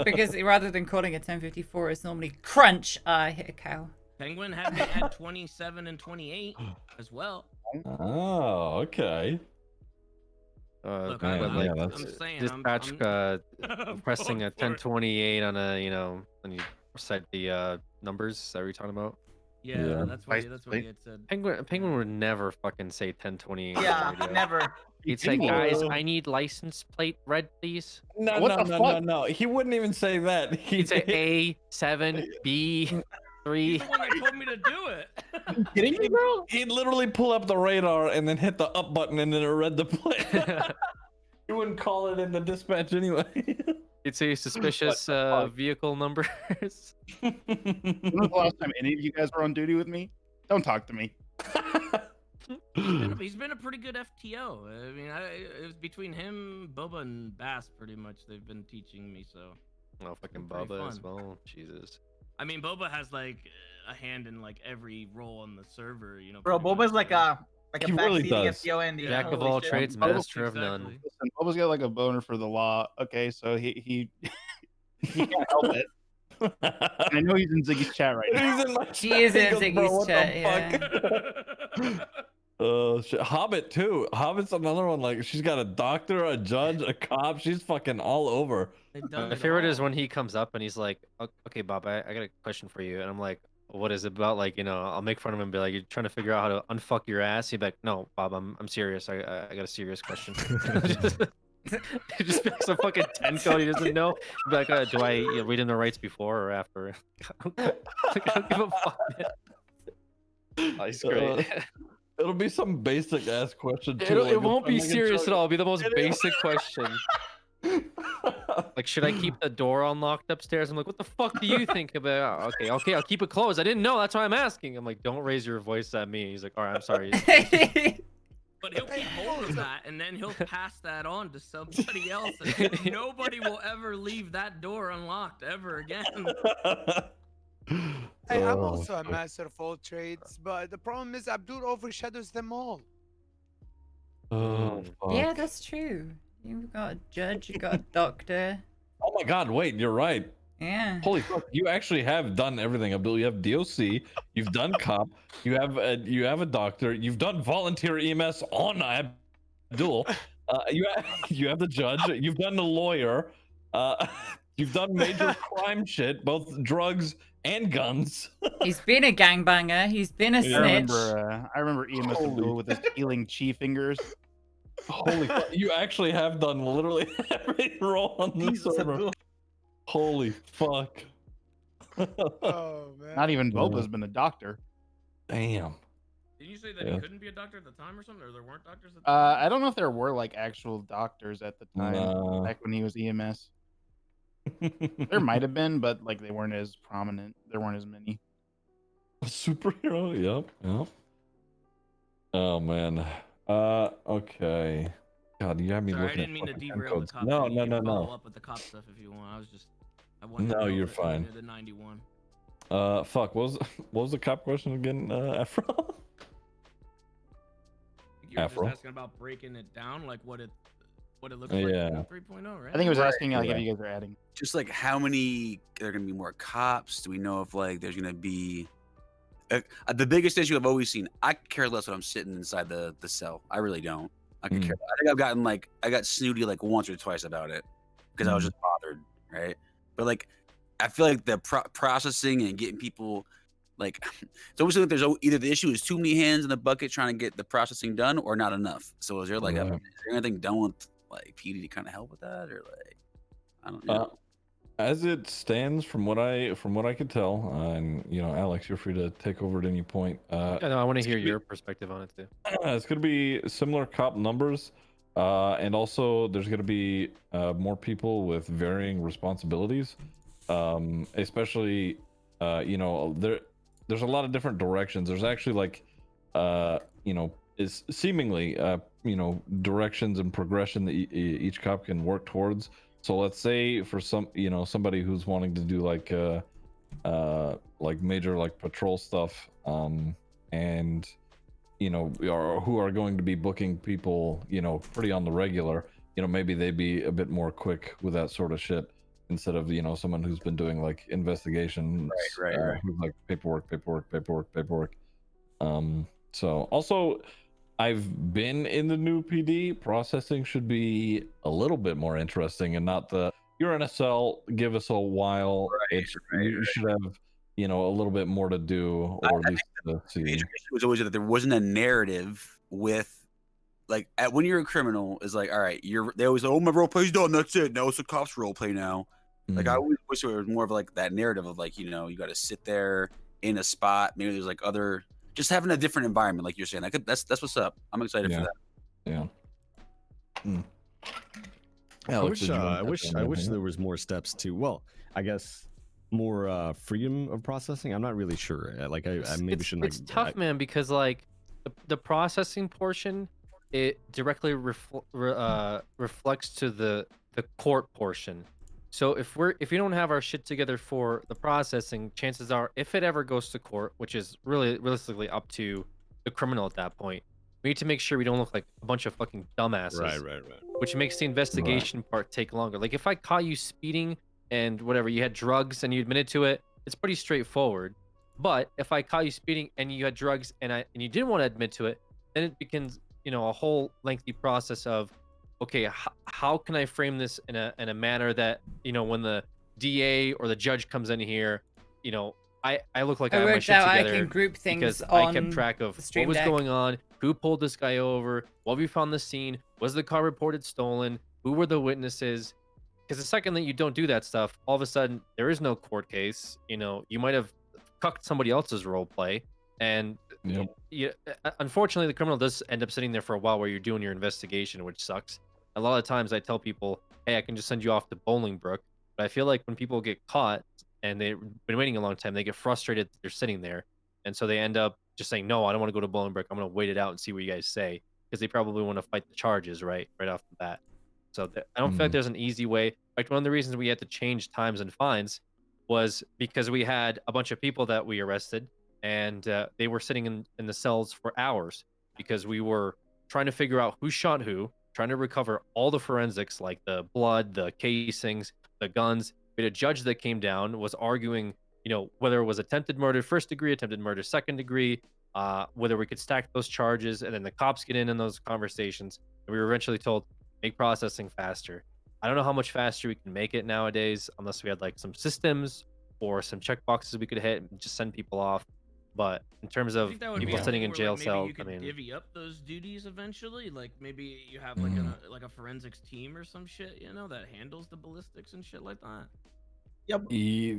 because rather than calling it 1054, it's normally crunch. I hit a cow. Penguin had me at 27 and 28 as well. Oh, okay. Look, man, but, I'm, like, that's- I'm saying, dispatch I'm pressing a going for it. 1028 on a when you recite the numbers. Is that what you're talking about? Yeah, Yeah. that's what License he plate. had said. Penguin would never fucking say 1028. on the Yeah, radio. never. He'd say, guys, I need license plate red, please. No, What no, the no, fuck? no. He wouldn't even say that. He'd say A7 B3. He's the one that told me to do it. Kidding me, bro? He'd literally pull up the radar and then hit the up button and then it read the plate. He wouldn't call it in the dispatch anyway. He'd say suspicious vehicle numbers. When was the last time any of you guys were on duty with me? Don't talk to me. He's been a pretty good FTO. I mean, it was between him, Boba, and Bass. Pretty much, they've been teaching me. So, Oh, fucking Pretty Bubba as fun. well. Jesus. I mean, Boba has like a hand in like every role on the server. You know, Bro, pretty much, Boba's like so- a He really backseating does. FTO Andy. Jack of Holy all shit. trades, Bubba- master of none. Exactly. Listen, Bubba's got like a boner for the law. Okay, so he can't help it. I know he's in Ziggy's chat right now. He's in my He is in He goes, "Bro, Ziggy's what the chat, fuck?" Shit. Hobbit too. Hobbit's another one. Like she's got a doctor, a judge, a cop. She's fucking all over. They've done My it favorite is all. when he comes up and he's like, okay, Bob, I got a question for you. And I'm like, what is it about? Like, I'll make fun of him and be like, you're trying to figure out how to unfuck your ass. He'd be like, no, Bob, I'm serious. I got a serious question. He just picks a fucking 10 code he doesn't know. He'd be like, do I read in the rights before or after? I don't give a fuck, man. Oh, he's great. It'll be some basic ass question too. It like, won't be I'm like, serious at "Chuck-" all. It'll be the most basic question. Like, should I keep the door unlocked upstairs? I'm like, what the fuck do you think about? Okay, I'll keep it closed. I didn't know. That's why I'm asking. I'm like, don't raise your voice at me. He's like, all right, I'm sorry. But he'll keep all of that, and then he'll pass that on to somebody else, and nobody will ever leave that door unlocked ever again. Hey, I'm Oh, also a master of all trades, but the problem is Abdul overshadows them all. Oh, Yeah, fuck. that's true. You've got a judge, you've got a doctor. Oh my god, wait, you're right. Yeah. Holy fuck, you actually have done everything, Abdul. You have DOC, you've done cop, you have a doctor, you've done volunteer EMS on Abdul. You have the judge, you've done the lawyer, you've done major crime shit, both drugs and guns. He's been a gangbanger. He's been a Yeah. snitch. I remember EMS Abdul with his healing chi fingers. Holy fuck, you actually have done literally every role on the Jesus, server. Abdul. Holy fuck. Oh man. Not even Boba's been a doctor. Damn. Did you say that Yeah. he couldn't be a doctor at the time or something, or there weren't doctors at the time? I don't know if there were like actual doctors at the time, No. back when he was EMS. There might have been, but like they weren't as prominent. There weren't as many. A superhero? Yep. Oh man. Okay. God, you have me Sorry, I looking didn't mean to at fucking derail the codes. cop. No, thing. You can follow no. up with the cop stuff if you want. I wanted No, to know you're if it fine. needed a 91. Fuck. What was the cop question again, Afro? You were Afro? just asking about breaking it down, like what it looks like Yeah. in 3.0, right? I think he was Right, asking like if yeah. you guys are adding. Just like how many are gonna be more cops? Do we know if like there's gonna be the biggest issue I've always seen? I care less when I'm sitting inside the cell. I really don't. I could care. I think I've gotten like I got snooty like once or twice about it because I was just bothered, right? But like I feel like the processing and getting people like it's almoys like there's either the issue is too many hands in the bucket trying to get the processing done or not enough. So is there like Right. is there anything done with like PD to kind of help with that or like I don't know. As it stands, from what I could tell, and you know, Alex, you're free to take over at any point. I know, I want to it's hear gonna be- your perspective on it too. It's going to be similar cop numbers, and also there's going to be more people with varying responsibilities, especially you know there's a lot of different directions. There's actually like you know is seemingly you know directions and progression that each cop can work towards. So let's say for some you know somebody who's wanting to do like major like patrol stuff, and you know who are going to be booking people you know pretty on the regular, you know maybe they'd be a bit more quick with that sort of shit instead of you know someone who's been doing like investigations, Right. who's like paperwork. So also I've been in the new PD. Processing should be a little bit more interesting and not the you're in a cell, give us a while. You should have, you know, a little bit more to do, or at least to see. The issue was always that there wasn't a narrative with like when you're a criminal is like, all right, they always say, oh, my role play's done, that's it. Now it's a cop's role play now. Like I always wish there was more of like that narrative of like, you know, you gotta sit there in a spot. Maybe there's like other just having a different environment, like you're saying. That's what's up. I'm excited for that. Yeah. I wish there was more steps to. Well, I guess more freedom of processing. I'm not really sure. Like I maybe shouldn't. It's tough, man, because like the processing portion, it directly reflects to the court portion. So if you don't have our shit together for the processing, chances are if it ever goes to court, which is really realistically up to the criminal at that point, we need to make sure we don't look like a bunch of fucking dumbasses. Right. Which makes the investigation part take longer. Like if I caught you speeding and whatever, you had drugs and you admitted to it, it's pretty straightforward. But if I caught you speeding and you had drugs and you didn't want to admit to it, then it becomes, you know, a whole lengthy process of, okay, how can I frame this in a manner that, you know, when the DA or the judge comes in here, you know, I look like I have my shit together. I can group things because on I kept track of what was going on, who pulled this guy over, what we found the scene, was the car reported stolen, who were the witnesses. Because the second that you don't do that stuff, all of a sudden there is no court case. You know, you might have cucked somebody else's role play, and unfortunately, the criminal does end up sitting there for a while where you're doing your investigation, which sucks. A lot of times, I tell people, "Hey, I can just send you off to Bolingbrook," but I feel like when people get caught and they've been waiting a long time, they get frustrated that they're sitting there, and so they end up just saying, "No, I don't want to go to Bolingbrook. I'm going to wait it out and see what you guys say." because they probably want to fight the charges right off the bat. So I don't feel like there's an easy way. Like one of the reasons we had to change times and fines was because we had a bunch of people that we arrested, and they were sitting in the cells for hours because we were trying to figure out who shot who, trying to recover all the forensics like the blood, the casings, the guns. We had a judge that came down, was arguing, whether it was attempted murder first degree, attempted murder second degree, whether we could stack those charges, and then the cops get in those conversations, and we were eventually told make processing faster. I don't know how much faster we can make it nowadays, unless we had like some systems or some checkboxes we could hit and just send people off. But in terms I of think that would people be a sitting thing in where, jail like, maybe cells, you could divvy up those duties eventually. Like maybe you have like a forensics team or some shit, that handles the ballistics and shit like that. Yep.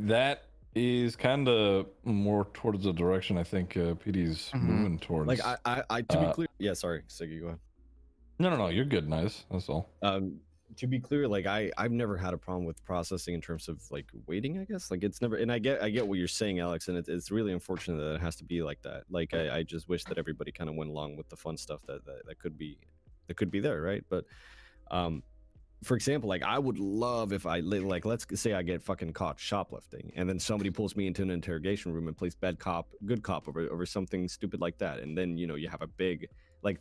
That is kind of more towards the direction I think PD's moving towards. Like I to be clear, yeah, sorry, Siggy, go ahead. No, you're good, nice. That's all. To be clear, like I've never had a problem with processing in terms of like waiting, I guess. Like it's never, and I get what you're saying, Alex, and it's really unfortunate that it has to be like that. Like I just wish that everybody kind of went along with the fun stuff that could be there, right? But for example, like I would love if like let's say I get fucking caught shoplifting, and then somebody pulls me into an interrogation room and plays bad cop, good cop over something stupid like that, and then you have a big like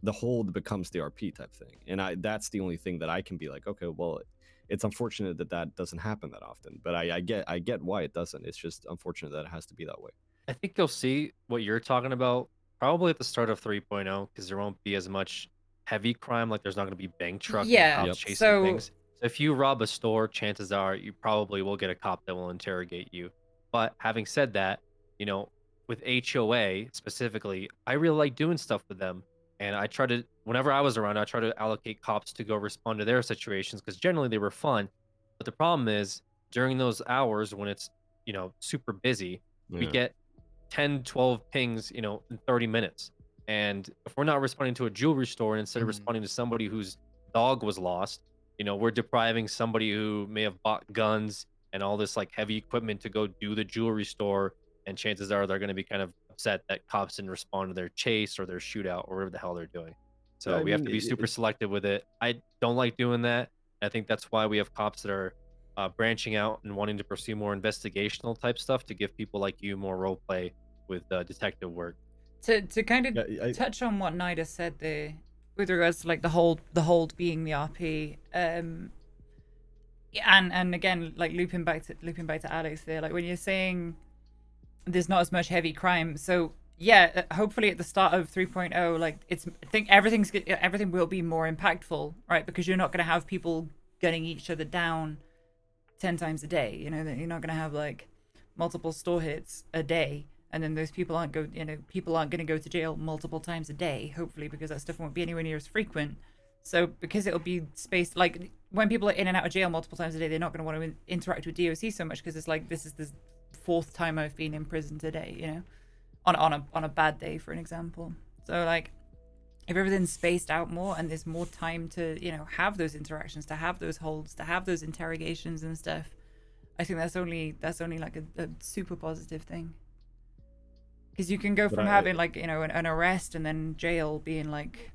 the hold becomes the RP type thing, and that's the only thing that I can be like, okay, well, it's unfortunate that doesn't happen that often, but I get why it doesn't. It's just unfortunate that it has to be that way. I think you'll see what you're talking about probably at the start of 3.0, because there won't be as much heavy crime. Like there's not going to be bank truck and cops chasing things. So if you rob a store, chances are you probably will get a cop that will interrogate you. But having said that, with HOA specifically, I really like doing stuff with them. And I try to, whenever I was around, I try to allocate cops to go respond to their situations because generally they were fun. But the problem is during those hours when it's, super busy, we get 10, 12 pings, in 30 minutes. And if we're not responding to a jewelry store, and instead of responding to somebody whose dog was lost, we're depriving somebody who may have bought guns and all this like heavy equipment to go do the jewelry store. And chances are they're going to be kind of upset that cops didn't respond to their chase or their shootout or whatever the hell they're doing. So we have to be super selective with it. I don't like doing that. I think that's why we have cops that are branching out and wanting to pursue more investigational type stuff to give people like you more role play with detective work. To kind of touch on what Nida said there with regards to like the hold being the RP, and again like looping back to Alex there, like when you're saying there's not as much heavy crime, so yeah, hopefully at the start of 3.0, like I think everything will be more impactful, right? Because you're not going to have people gunning each other down 10 times a day. You're not going to have like multiple store hits a day, and then those people aren't going to go to jail multiple times a day, hopefully, because that stuff won't be anywhere near as frequent. So because it'll be spaced, like when people are in and out of jail multiple times a day, they're not going to want to interact with DOC so much because it's like this is the fourth time I've been in prison today, on a bad day, for an example. So like if everything's spaced out more and there's more time to have those interactions, to have those holds, to have those interrogations and stuff, I think that's only like a super positive thing. Because you can go from having like an arrest and then jail being like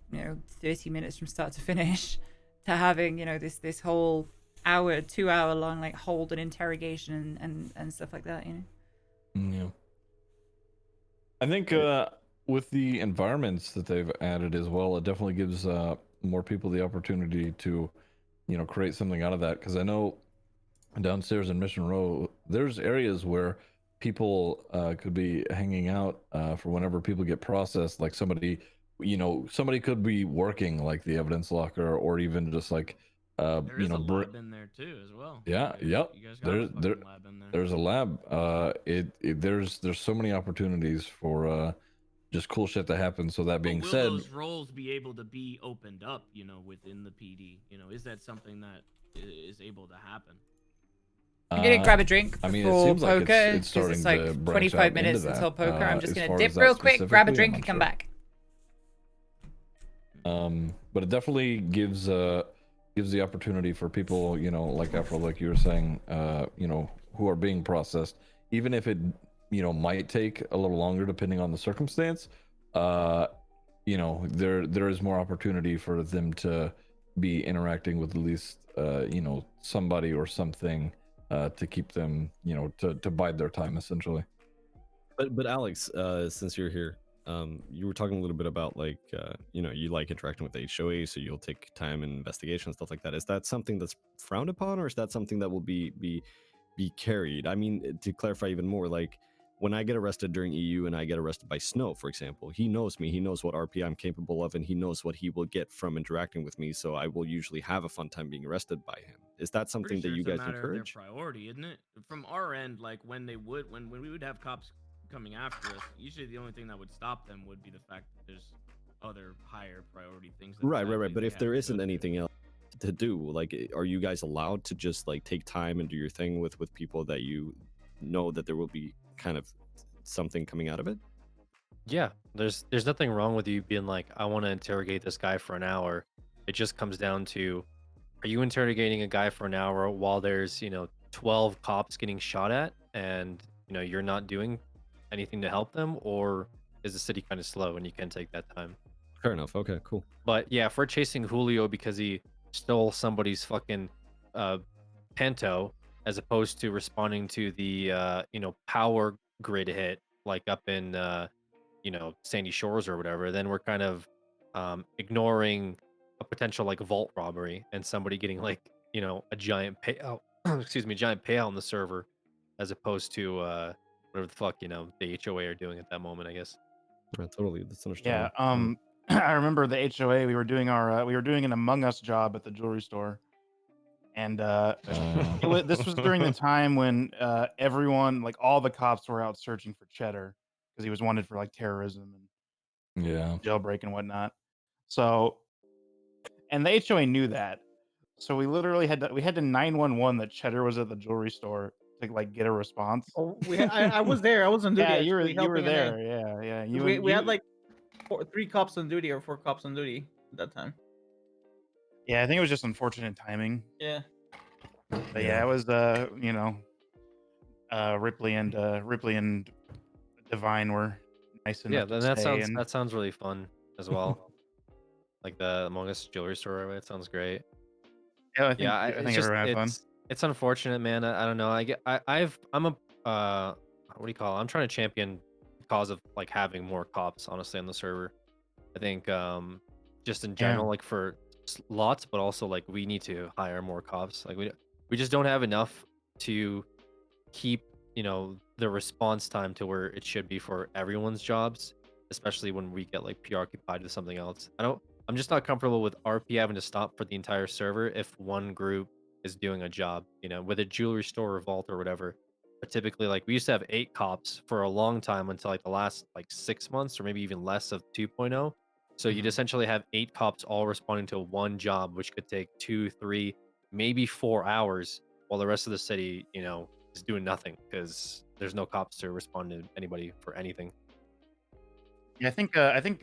30 minutes from start to finish, to having this whole 2-hour long like hold and interrogation and stuff like that. Yeah, I think with the environments that they've added as well, it definitely gives more people the opportunity to create something out of that. Because I know downstairs in Mission Row there's areas where people could be hanging out for whenever people get processed. Like somebody could be working like the evidence locker, or even just like there is a lab in there too as well. Yeah, you guys got a fucking lab in there. There's a lab. There's so many opportunities for just cool shit to happen. So that being said, will those roles be able to be opened up within the PD? Is that something that is able to happen? I'm gonna grab a drink before I mean, it seems poker, like it's starting it's like to branch 25 out minutes into that. until poker. I'm just as gonna far dip as that real quick, grab a specifically, drink, I'm and come sure. back. But it definitely gives the opportunity for people, like Afro, like you were saying, who are being processed, even if it, might take a little longer depending on the circumstance. you know, there is more opportunity for them to be interacting with at least you know, somebody or something to keep them, you know, to bide their time essentially. But Alex, since you're here, you were talking a little bit about like you know, you like interacting with the HOA, so you'll take time and investigation stuff like that. Is that something that's frowned upon, or is that something that will be carried? I mean, to clarify even more, like when I get arrested during EU and I get arrested by Snow, for example, he knows me, he knows what RP I'm capable of, and he knows what he will get from interacting with me. So I will usually have a fun time being arrested by him. Is that Pretty something that sure you it's a guys matter of their encourage? priority, isn't it? From our end, like when we would have cops coming after us, usually the only thing that would stop them would be the fact that there's other higher priority things that Right. But they if have there to go isn't to. anything else to do, like, are you guys allowed to just like take time and do your thing with people that you know that there will be kind of something coming out of it? Yeah, there's nothing wrong with you being like, I want to interrogate this guy for an hour. It just comes down to, are you interrogating a guy for an hour while there's, 12 cops getting shot at, and you're not doing anything to help them, or is the city kind of slow and you can take that time? Fair enough. Okay, cool. But yeah, if we're chasing Julio because he stole somebody's fucking uh Panto, as opposed to responding to the power grid hit like up in Sandy Shores or whatever, then we're kind of ignoring a potential like vault robbery and somebody getting like a giant payout excuse me, giant payout on the server, as opposed to whatever the fuck the HOA are doing at that moment, I guess. Yeah, totally. That's Yeah. understandable. I remember the HOA. We were doing an Among Us job at the jewelry store, and this was during the time when everyone, like all the cops, were out searching for Cheddar because he was wanted for like terrorism and Yeah. jailbreak and whatnot. So, and the HOA knew that. So we literally had to 911 that Cheddar was at the jewelry store to like get a response. Oh, I was there. I was on duty. Yeah, actually, you were helping NA. there. Yeah. We had like 3 cops on duty or 4 cops on duty at that time. Yeah, I think it was just unfortunate timing. Yeah. But yeah, it was Ripley and Divine were nice enough Yeah, then to stay. And that sounds really fun as well. Like the Among Us jewelry store, right? It sounds great. yeah, I Yeah, think it's just everyone had fun. it's unfortunate, man. I don't know. I'm a what do you call it? I'm trying to champion the cause of like having more cops, honestly, on the server. I think just in general, Yeah. like for lots, but also like we need to hire more cops. Like we just don't have enough to keep the response time to where it should be for everyone's jobs, especially when we get like preoccupied with something else. I'm just not comfortable with RP having to stop for the entire server if one group is doing a job, with a jewelry store or vault or whatever. But typically, like, we used to have 8 cops for a long time until like the last like 6 months or maybe even less of 2.0. So you'd Mhm. essentially have 8 cops all responding to one job, which could take 2, 3, maybe 4 hours, while the rest of the city, is doing nothing because there's no cops to respond to anybody for anything. Yeah, I think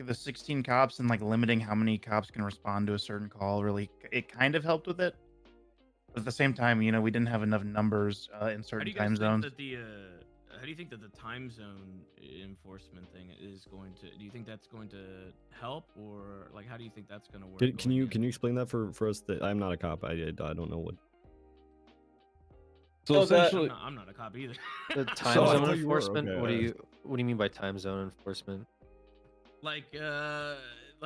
the 16 cops and like limiting how many cops can respond to a certain call really it kind of helped with it. But at the same time, we didn't have enough numbers in How do certain you guys time think zones. that the how do you think that the time zone enforcement thing is going to? Do you think that's going to help, or like how do you think that's going to work? Can you explain that for us? That I'm not a cop. I don't know what. So essentially, I'm not a cop either. The time So I zone thought you were, enforcement. okay, What do you mean by time zone enforcement? like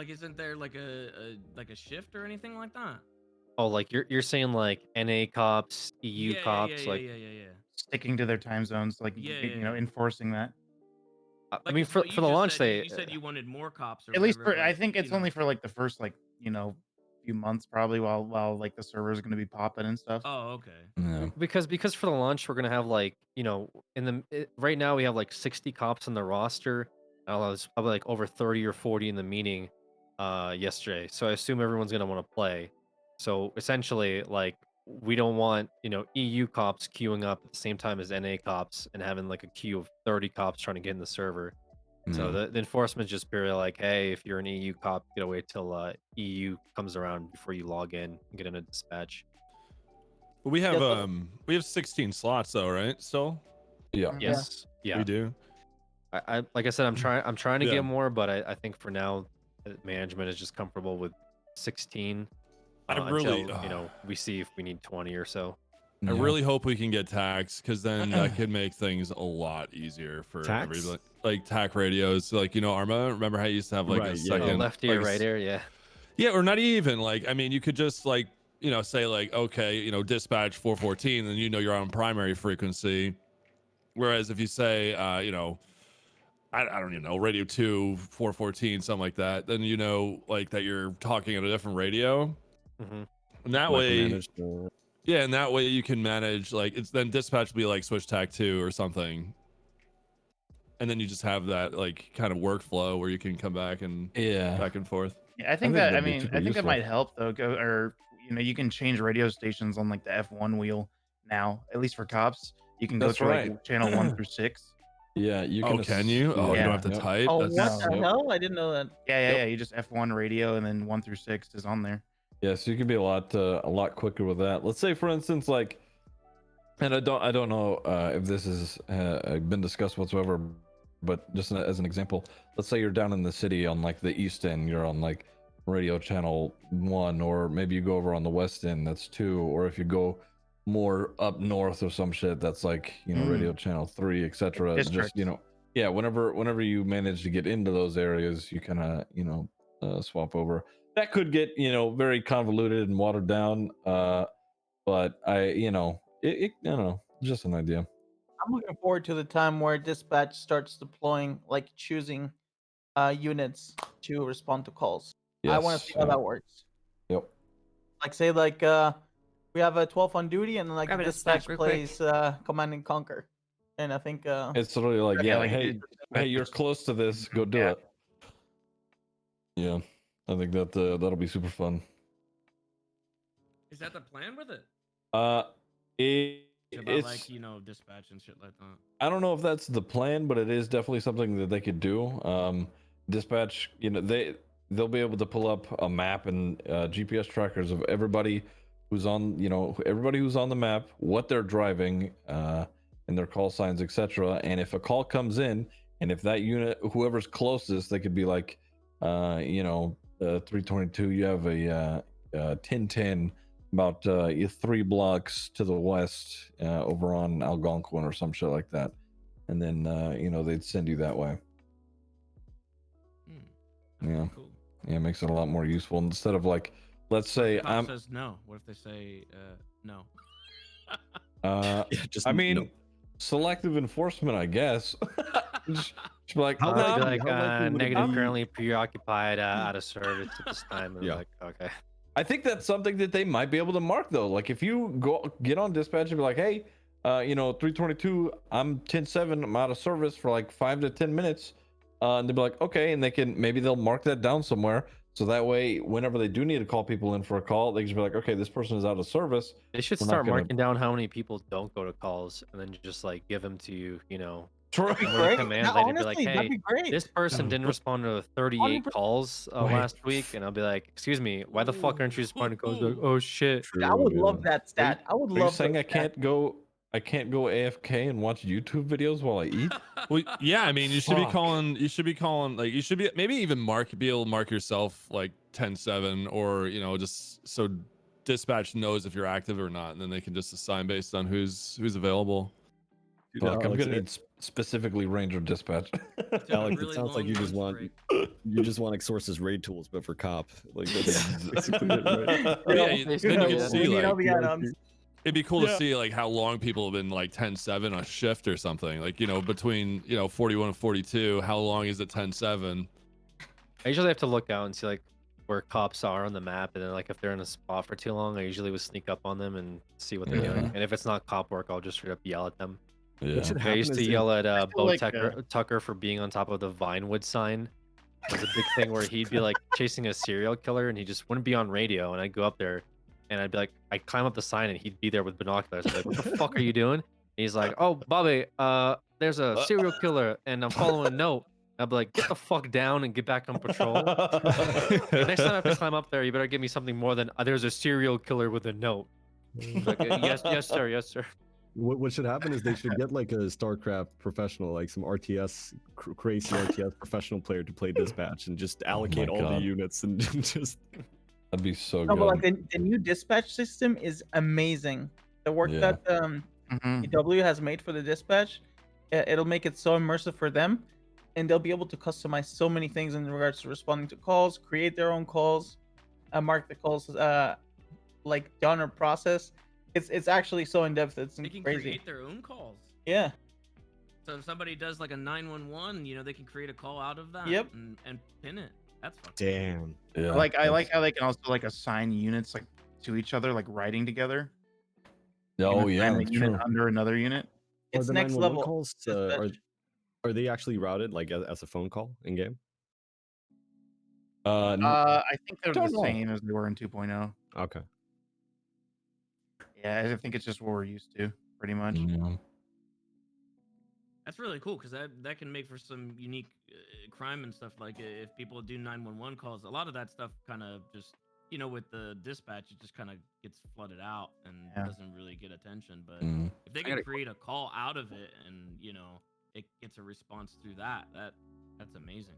isn't there like a shift or anything like that? Oh, like you're saying like NA cops, EU cops, like Yeah. Sticking to their time zones, like Yeah. enforcing that. I Like mean it's for what you the just launch said. You, day. you said you wanted more cops or At least whatever, I but, think it's you know. only for like the first few months probably while like the server is going to be popping and stuff. Oh, okay. yeah. Because for the launch we're gonna have like right now we have like 60 cops on the roster. I don't know, it's probably like over 30 or 40 in the meeting yesterday. So I assume everyone's gonna want to play. So essentially, like, we don't want EU cops queuing up at the same time as NA cops and having like a queue of 30 cops trying to get in the server. So Yeah. the enforcement's just purely like, hey, if you're an EU cop, you gotta wait till EU comes around before you log in and get in a dispatch. We have 16 slots though, right? Still, Yeah. Yes. Yeah. we do. I like I said, I'm trying to Yeah. get more, but I think for now management is just comfortable with 16. I really, until, we see if we need 20 or so. I really hope we can get tax, because then that could make things a lot easier for Tax? everybody. Like TAC radios, like Arma. Remember how you used to have like a second left ear, like, right ear, yeah. Yeah, or not even like. I mean, you could just like say like, okay, dispatch 414, then you're on primary frequency. Whereas if you say I don't even know, radio 2 414, something like that, then like that you're talking at a different radio. And that way, yeah, and that way you can manage like it's then dispatch will be like switch tac 2 or something, and then you just have that like kind of workflow where you can come back and back and forth. Yeah, I think that might help though. You can change radio stations on like the F1 wheel now, at least for cops. You can go That's through right. like channel 1 through 6. Yeah, you can. Oh, can you? Oh, you don't have to type. Oh, That's- what the hell? I didn't know that. Yeah. You just F1 radio, and then 1 through 6 is on there. Yeah, so you can be a lot quicker with that. Let's say, for instance, like, and I don't know if this has been discussed whatsoever, but just as an example, let's say you're down in the city on like the east end, you're on like radio channel 1, or maybe you go over on the west end, that's 2, or if you go more up north or some shit, that's like radio channel 3, etc. Just yeah, whenever you manage to get into those areas, you kind of swap over. That could get very convoluted and watered down, but I don't know, just an idea. I'm looking forward to the time where dispatch starts deploying, like choosing units to respond to calls. I want to see how that works. Yep. Like say we have a 12 on duty, and then like Grab the it a snack dispatch real quick. plays Command and Conquer, and I think It's literally like, Yeah, yeah, like, hey, you're close to this, go do it. Yeah, I think that that'll be super fun. Is that the plan with it? It's About like dispatch and shit like that. I don't know if that's the plan, but it is definitely something that they could do. Dispatch, they'll be able to pull up a map and GPS trackers of everybody who's on, everybody who's on the map, what they're driving, and their call signs, etc. And if a call comes in, and if that unit, whoever's closest, they could be like, 322, you have a 1010 about 3 blocks to the west over on Algonquin or some shit like that, and then they'd send you that way. Yeah, cool. Yeah, it makes it a lot more useful instead of like, let's say Cop says no. What if they say no? I mean, selective enforcement, I guess. just be like, How nah, like how negative, currently preoccupied, out of service at this time. And like, okay. I think that's something that they might be able to mark though. Like if you get on dispatch and be like, hey, 322, I'm 10-7, I'm out of service for like 5 to 10 minutes. And they'll be like, okay, and maybe they'll mark that down somewhere. So that way, whenever they do need to call people in for a call, they can just be like, okay, this person is out of service. They should start marking down how many people don't go to calls, and then just like give them to you, True. command later, be like, hey, this person didn't respond to 38 calls last week, and I'll be like, excuse me, why the fuck aren't you responding to calls? Like, oh shit. I would love that stat. I would Are you love saying I can't go AFK and watch YouTube videos while I eat? Well, yeah, I mean, you should be calling, like, you should be maybe even be able to mark yourself like 10-7, or, just so dispatch knows if you're active or not, and then they can just assign based on who's available. Fuck, I'm gonna need specifically Ranger dispatch. Alex, it sounds like you just want Exorcist raid tools, but for cop. Like that's basically it, right? Yeah, then you can see like, it'd be cool Yeah. to see like how long people have been like 10-7 on a shift or something. Like, between 41 and 42, how long is it 10-7? I usually have to look out and see like where cops are on the map, and then like if they're in a spot for too long, I usually would sneak up on them and see what they're doing. And if it's not cop work, I'll just straight up yell at them. Yeah. I used to yell at Bo Tucker for being on top of the Vinewood sign. It was a big thing where he'd be like chasing a serial killer, and he just wouldn't be on radio, and I'd go up there and I'd be like, I'd climb up the sign and he'd be there with binoculars. I'd be like, what the fuck are you doing? And he's like, oh, Bobby, there's a serial killer and I'm following a note. I'd be like, get the fuck down and get back on patrol. Next time I have to climb up there, you better give me something more than there's a serial killer with a note. Like, yes, sir, yes, sir. What should happen is they should get like a StarCraft professional, like some RTS, crazy RTS professional player to play dispatch and just allocate all the God. units and just. That'd be so No, good. but like the new dispatch system is amazing. The work Yeah. that EW has made for the dispatch, it'll make it so immersive for them, and they'll be able to customize so many things in regards to responding to calls, create their own calls, mark the calls like done or process. It's actually so in depth. It's They can crazy. create their own calls. Yeah. So if somebody does like a 911, they can create a call out of that. Yep. And pin it. That's fucking Damn. Yeah. I like how they can also like assign units like to each other, like writing together. Oh yeah, assign a that's unit true. under another unit. Are It's the next 911 level. calls are they actually routed like as a phone call in game? I think they're the don't know. same as they were in 2.0. Okay. Yeah, I think it's just what we're used to, pretty much. Yeah. That's really cool because that can make for some unique crime and stuff. Like if people do 911 calls, a lot of that stuff kind of just with the dispatch, it just kind of gets flooded out and doesn't really get attention. But if they can create a call out of it and it gets a response through that's amazing.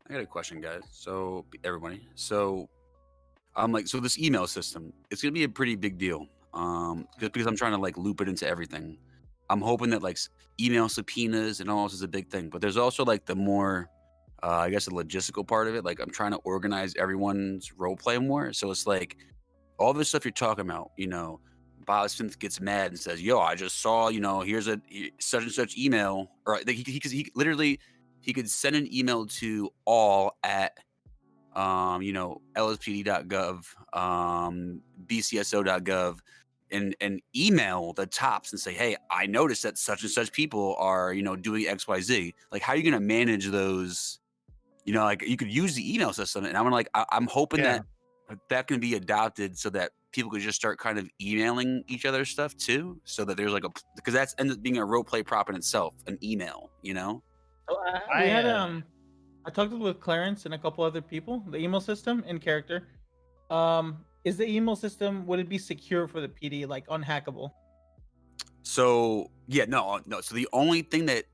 I got a question, guys. So everybody, so so this email system, it's gonna be a pretty big deal. Just because I'm trying to like loop it into everything. I'm hoping that like email subpoenas and all this is a big thing, but there's also like the more, I guess the logistical part of it. Like I'm trying to organize everyone's role play more. So it's like all this stuff you're talking about, Bob Smith gets mad and says, "Yo, I just saw, here's a such and such email," or like, he literally he could send an email to all at lspd.gov, bcso.gov, and email the tops and say, "Hey, I noticed that such and such people are doing XYZ." Like, how are you going to manage those? Like you could use the email system, and I'm hoping that can be adopted so that people could just start kind of emailing each other stuff too, so that there's like because that's ends up being a role play prop in itself, an email. So I talked with Clarence and a couple other people. The email system in character. Is the email system, would it be secure for the PD, like unhackable? So yeah, no. So the only thing that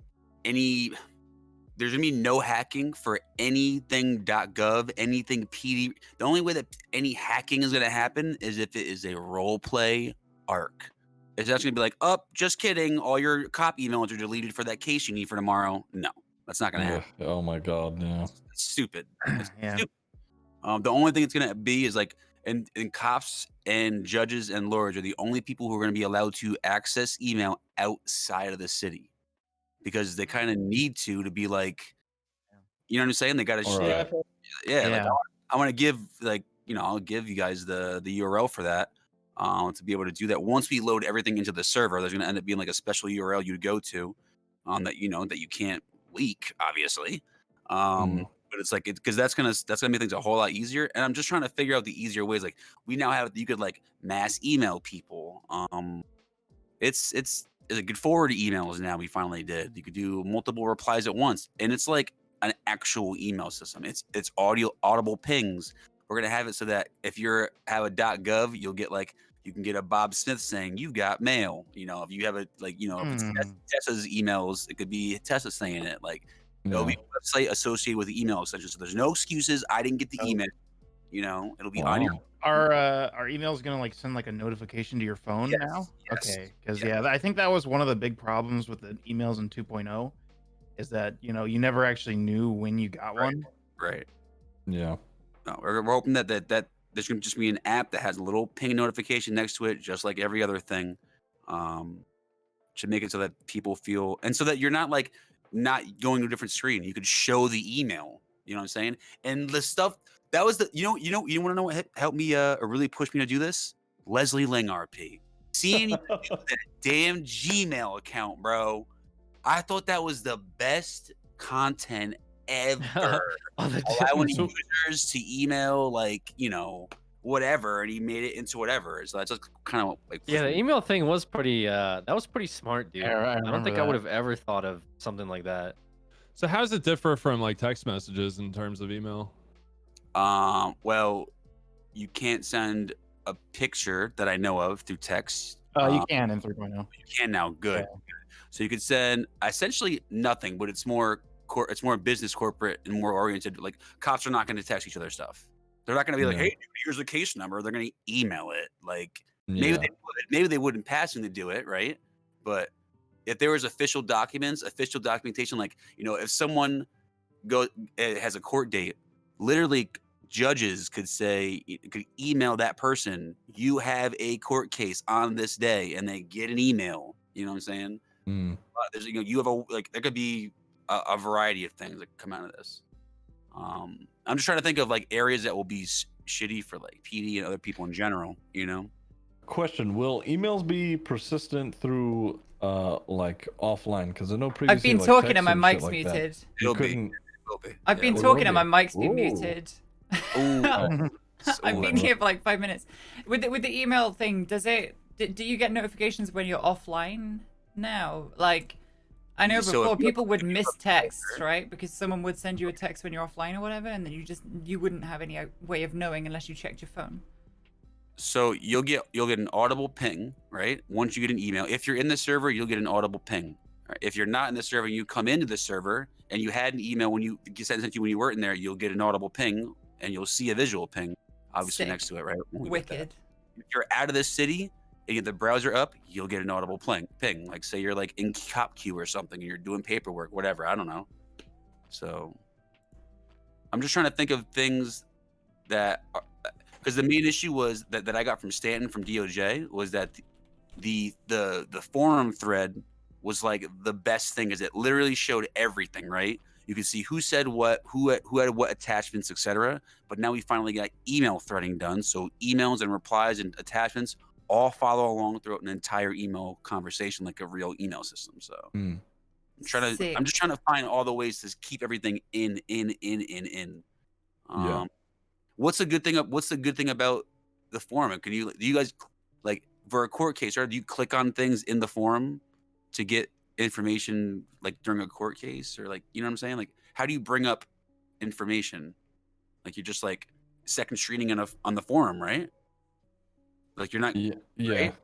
there's gonna be no hacking for anything.gov, anything PD. The only way that any hacking is gonna happen is if it is a role play arc. It's just gonna be like, just kidding. All your cop emails are deleted for that case you need for tomorrow. No, that's not gonna happen. Oh my God, yeah. It's stupid. It's Yeah. stupid. The only thing it's gonna be is like, and cops and judges and lawyers are the only people who are gonna be allowed to access email outside of the city, because they kind of need to be like, you know what I'm saying? They got to Right. like I want to give I'll give you guys the URL for that, to be able to do that. Once we load everything into the server, there's going to end up being like a special URL you go to, that that you can't leak, obviously. But it's like because that's gonna make things a whole lot easier. And I'm just trying to figure out the easier ways. Like we now have, you could like mass email people. It's a good forward emails now. We finally did. You could do multiple replies at once, and it's like an actual email system. It's audible pings. We're gonna have it so that if you have a .gov, you'll get you can get a Bob Smith saying you got mail. If you have a if it's Tessa's emails, it could be Tessa saying it. There'll be a website associated with the email extension, so there's no excuses. I didn't get the email. It'll be on your. Our email's gonna send a notification to your phone now? Yes. Okay, because I think that was one of the big problems with the emails in 2.0, is that you never actually knew when you got one. Right. Yeah. No, we're hoping that there's gonna just be an app that has a little ping notification next to it, just like every other thing. To make it so that people feel, and so that you're not not going to a different screen. You could show the email. You know what I'm saying? And the stuff that was the you want to know what helped me or really pushed me to do this? Leslie Ling RP. Seeing that damn Gmail account, bro. I thought that was the best content ever. Allowing users to email whatever, and he made it into whatever. So that's just kind of the email thing was pretty that was pretty smart, dude. Yeah, I don't think I would have ever thought of something like that. So how does it differ from text messages in terms of email? Well, you can't send a picture that I know of through text. You can in 3.0. You can now. Good. So you could send essentially nothing, but it's more business corporate and more oriented. Like cops are not going to text each other stuff. They're not going to be like, "Hey, dude, here's the case number." They're going to email it. Like maybe they would in passing to do it, right? But if there was official documentation, like if someone has a court date, literally judges could email that person, "You have a court case on this day," and they get an email. You know what I'm saying? There's you have there could be a variety of things that come out of this. I'm just trying to think of like areas that will be shitty for like PD and other people in general. Question: will emails be persistent through like offline? Because I know previously I've been talking and my mic's like muted. I've been talking and my mic's been muted. I've been here for like 5 minutes. With the email thing, do you get notifications when you're offline now? Like, I know before people would miss texts, right? Because someone would send you a text when you're offline or whatever, and then you wouldn't have any way of knowing unless you checked your phone. So you'll get an audible ping, right? Once you get an email, if you're in the server, you'll get an audible ping. Right? If you're not in the server, you come into the server and you had an email when you sent it to you when you weren't in there, you'll get an audible ping and you'll see a visual ping, obviously next to it, right? Wicked. If you're out of the city and you get the browser up, you'll get an audible ping. Like say you're like in cop queue or something, and you're doing paperwork, whatever. I don't know. So I'm just trying to think of things that, because the main issue was that I got from Stanton from DOJ was that the forum thread was like the best thing, is it literally showed everything, right? You could see who said what, who had what attachments, etc. But now we finally got email threading done, so emails and replies and attachments all follow along throughout an entire email conversation like a real email system. So I'm just trying to find all the ways to keep everything in. What's the good thing about the forum? Do you guys like for a court case, or do you click on things in the forum to get information like during a court case, or like, you know what I'm saying? Like, how do you bring up information? Like, you're just like second screening on the forum, right? Like you're not, right?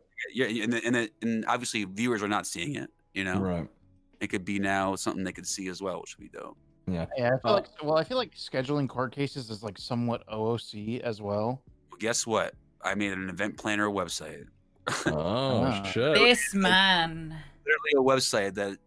And obviously viewers are not seeing it, right? It could be now something they could see as well, which would be dope. Yeah, I feel like scheduling court cases is like somewhat OOC as well. Well, guess what? I made an event planner website. Shit! This man. Literally a website that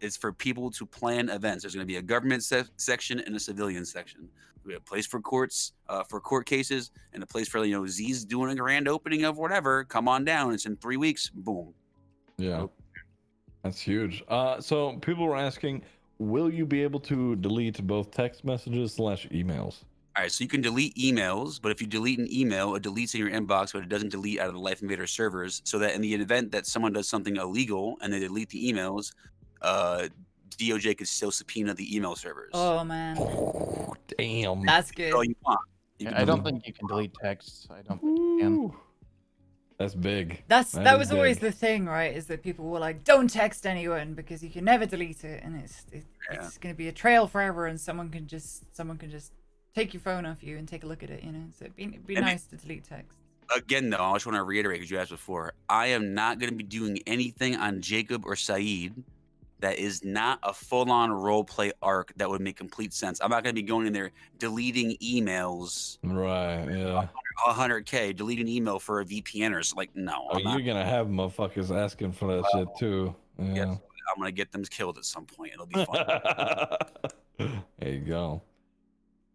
is for people to plan events. There's going to be a government section and a civilian section. We have a place for courts, for court cases, and a place for Z's doing a grand opening of whatever. Come on down. It's in 3 weeks. Boom. Yeah, that's huge. So people were asking, will you be able to delete both text messages / emails? All right, so you can delete emails, but if you delete an email, it deletes in your inbox, but it doesn't delete out of the Life Invader servers. So that in the event that someone does something illegal and they delete the emails, DOJ could still subpoena the email servers. Oh man. Oh, damn. That's good. All you want. I don't think you can delete texts. I don't think you can. That's big. That was always the thing, right? Is that people were like, don't text anyone because you can never delete it, and it's going to be a trail forever, and someone can just take your phone off you and take a look at it, So it'd be nice to delete text. Again, though, I just want to reiterate, because you asked before, I am not going to be doing anything on Jacob or Saeed that is not a full-on roleplay arc that would make complete sense. I'm not going to be going in there deleting emails. Right, yeah. 100K, delete an email for a VPN or something. Like, no. Oh, you're going to have motherfuckers asking for that shit, too. Yeah. Yes, I'm going to get them killed at some point. It'll be fun. There you go.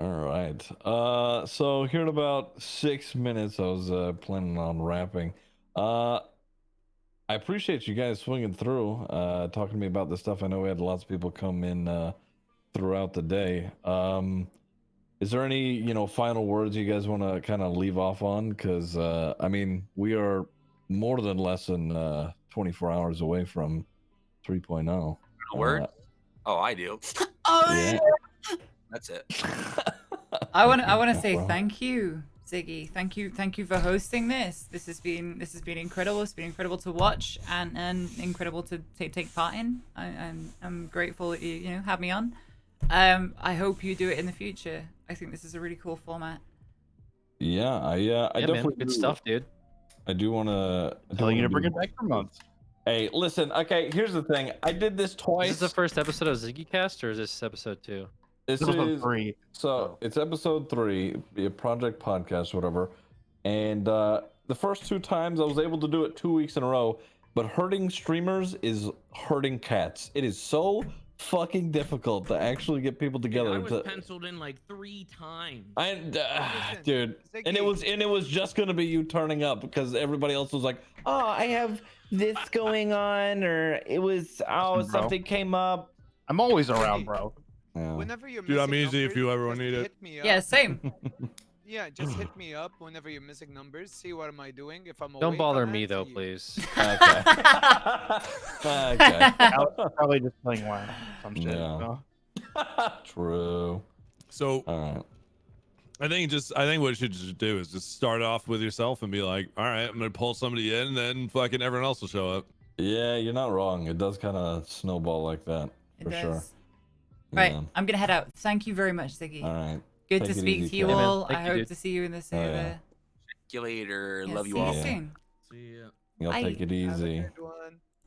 All right. So here in about 6 minutes, I was planning on wrapping. I appreciate you guys swinging through, talking to me about this stuff. I know we had lots of people come in throughout the day. Is there any, final words you guys want to kind of leave off on? Because, I mean, we are more than less than 24 hours away from 3.0. Word? I do. Yeah. That's it. I want to say thank you, Ziggy. Thank you for hosting this. This has been incredible. It's been incredible to watch and incredible to take part in. I'm grateful that you had me on. I hope you do it in the future. I think this is a really cool format. Yeah, I definitely good stuff, dude. I do want to. Telling you to bring it back for months. Hey, listen. Okay, here's the thing. I did this twice. Is this the first episode of Ziggy Cast, or is this episode 2? This Episode is 3. So it's episode 3, be a project podcast, whatever. And the first 2 times I was able to do it 2 weeks in a row, but herding streamers is herding cats. It is so fucking difficult to actually get people together. I was penciled in like 3 times. Dude, and it was just gonna be you turning up because everybody else was like, oh, I have this going on, or it was something came up. I'm always around, bro. Yeah. Whenever you're Dude, I'm missing easy if numbers, you ever just need it. hit me up. Yeah, same. Yeah, just hit me up whenever you're missing numbers. See what am I doing. If I'm Don't awake, bother I'll me answer though, you. please. Okay. Okay. Probably just playing WoW. Some shit. Yeah. You know? True. So All right. I think what you should just do is just start off with yourself and be like, all right, I'm gonna pull somebody in, and then fucking everyone else will show up. Yeah, you're not wrong. It does kind of snowball like that for It sure. does. Right, Yeah. I'm gonna head out. Thank you very much, Ziggy. All right. Good Take to it speak easy, to you Kat. man. all. Thank I you, hope dude. to see you in the yeah. server. See you later. Yeah, Love you see all. you soon. See ya. Y'all Bye. take it Have a easy. good one.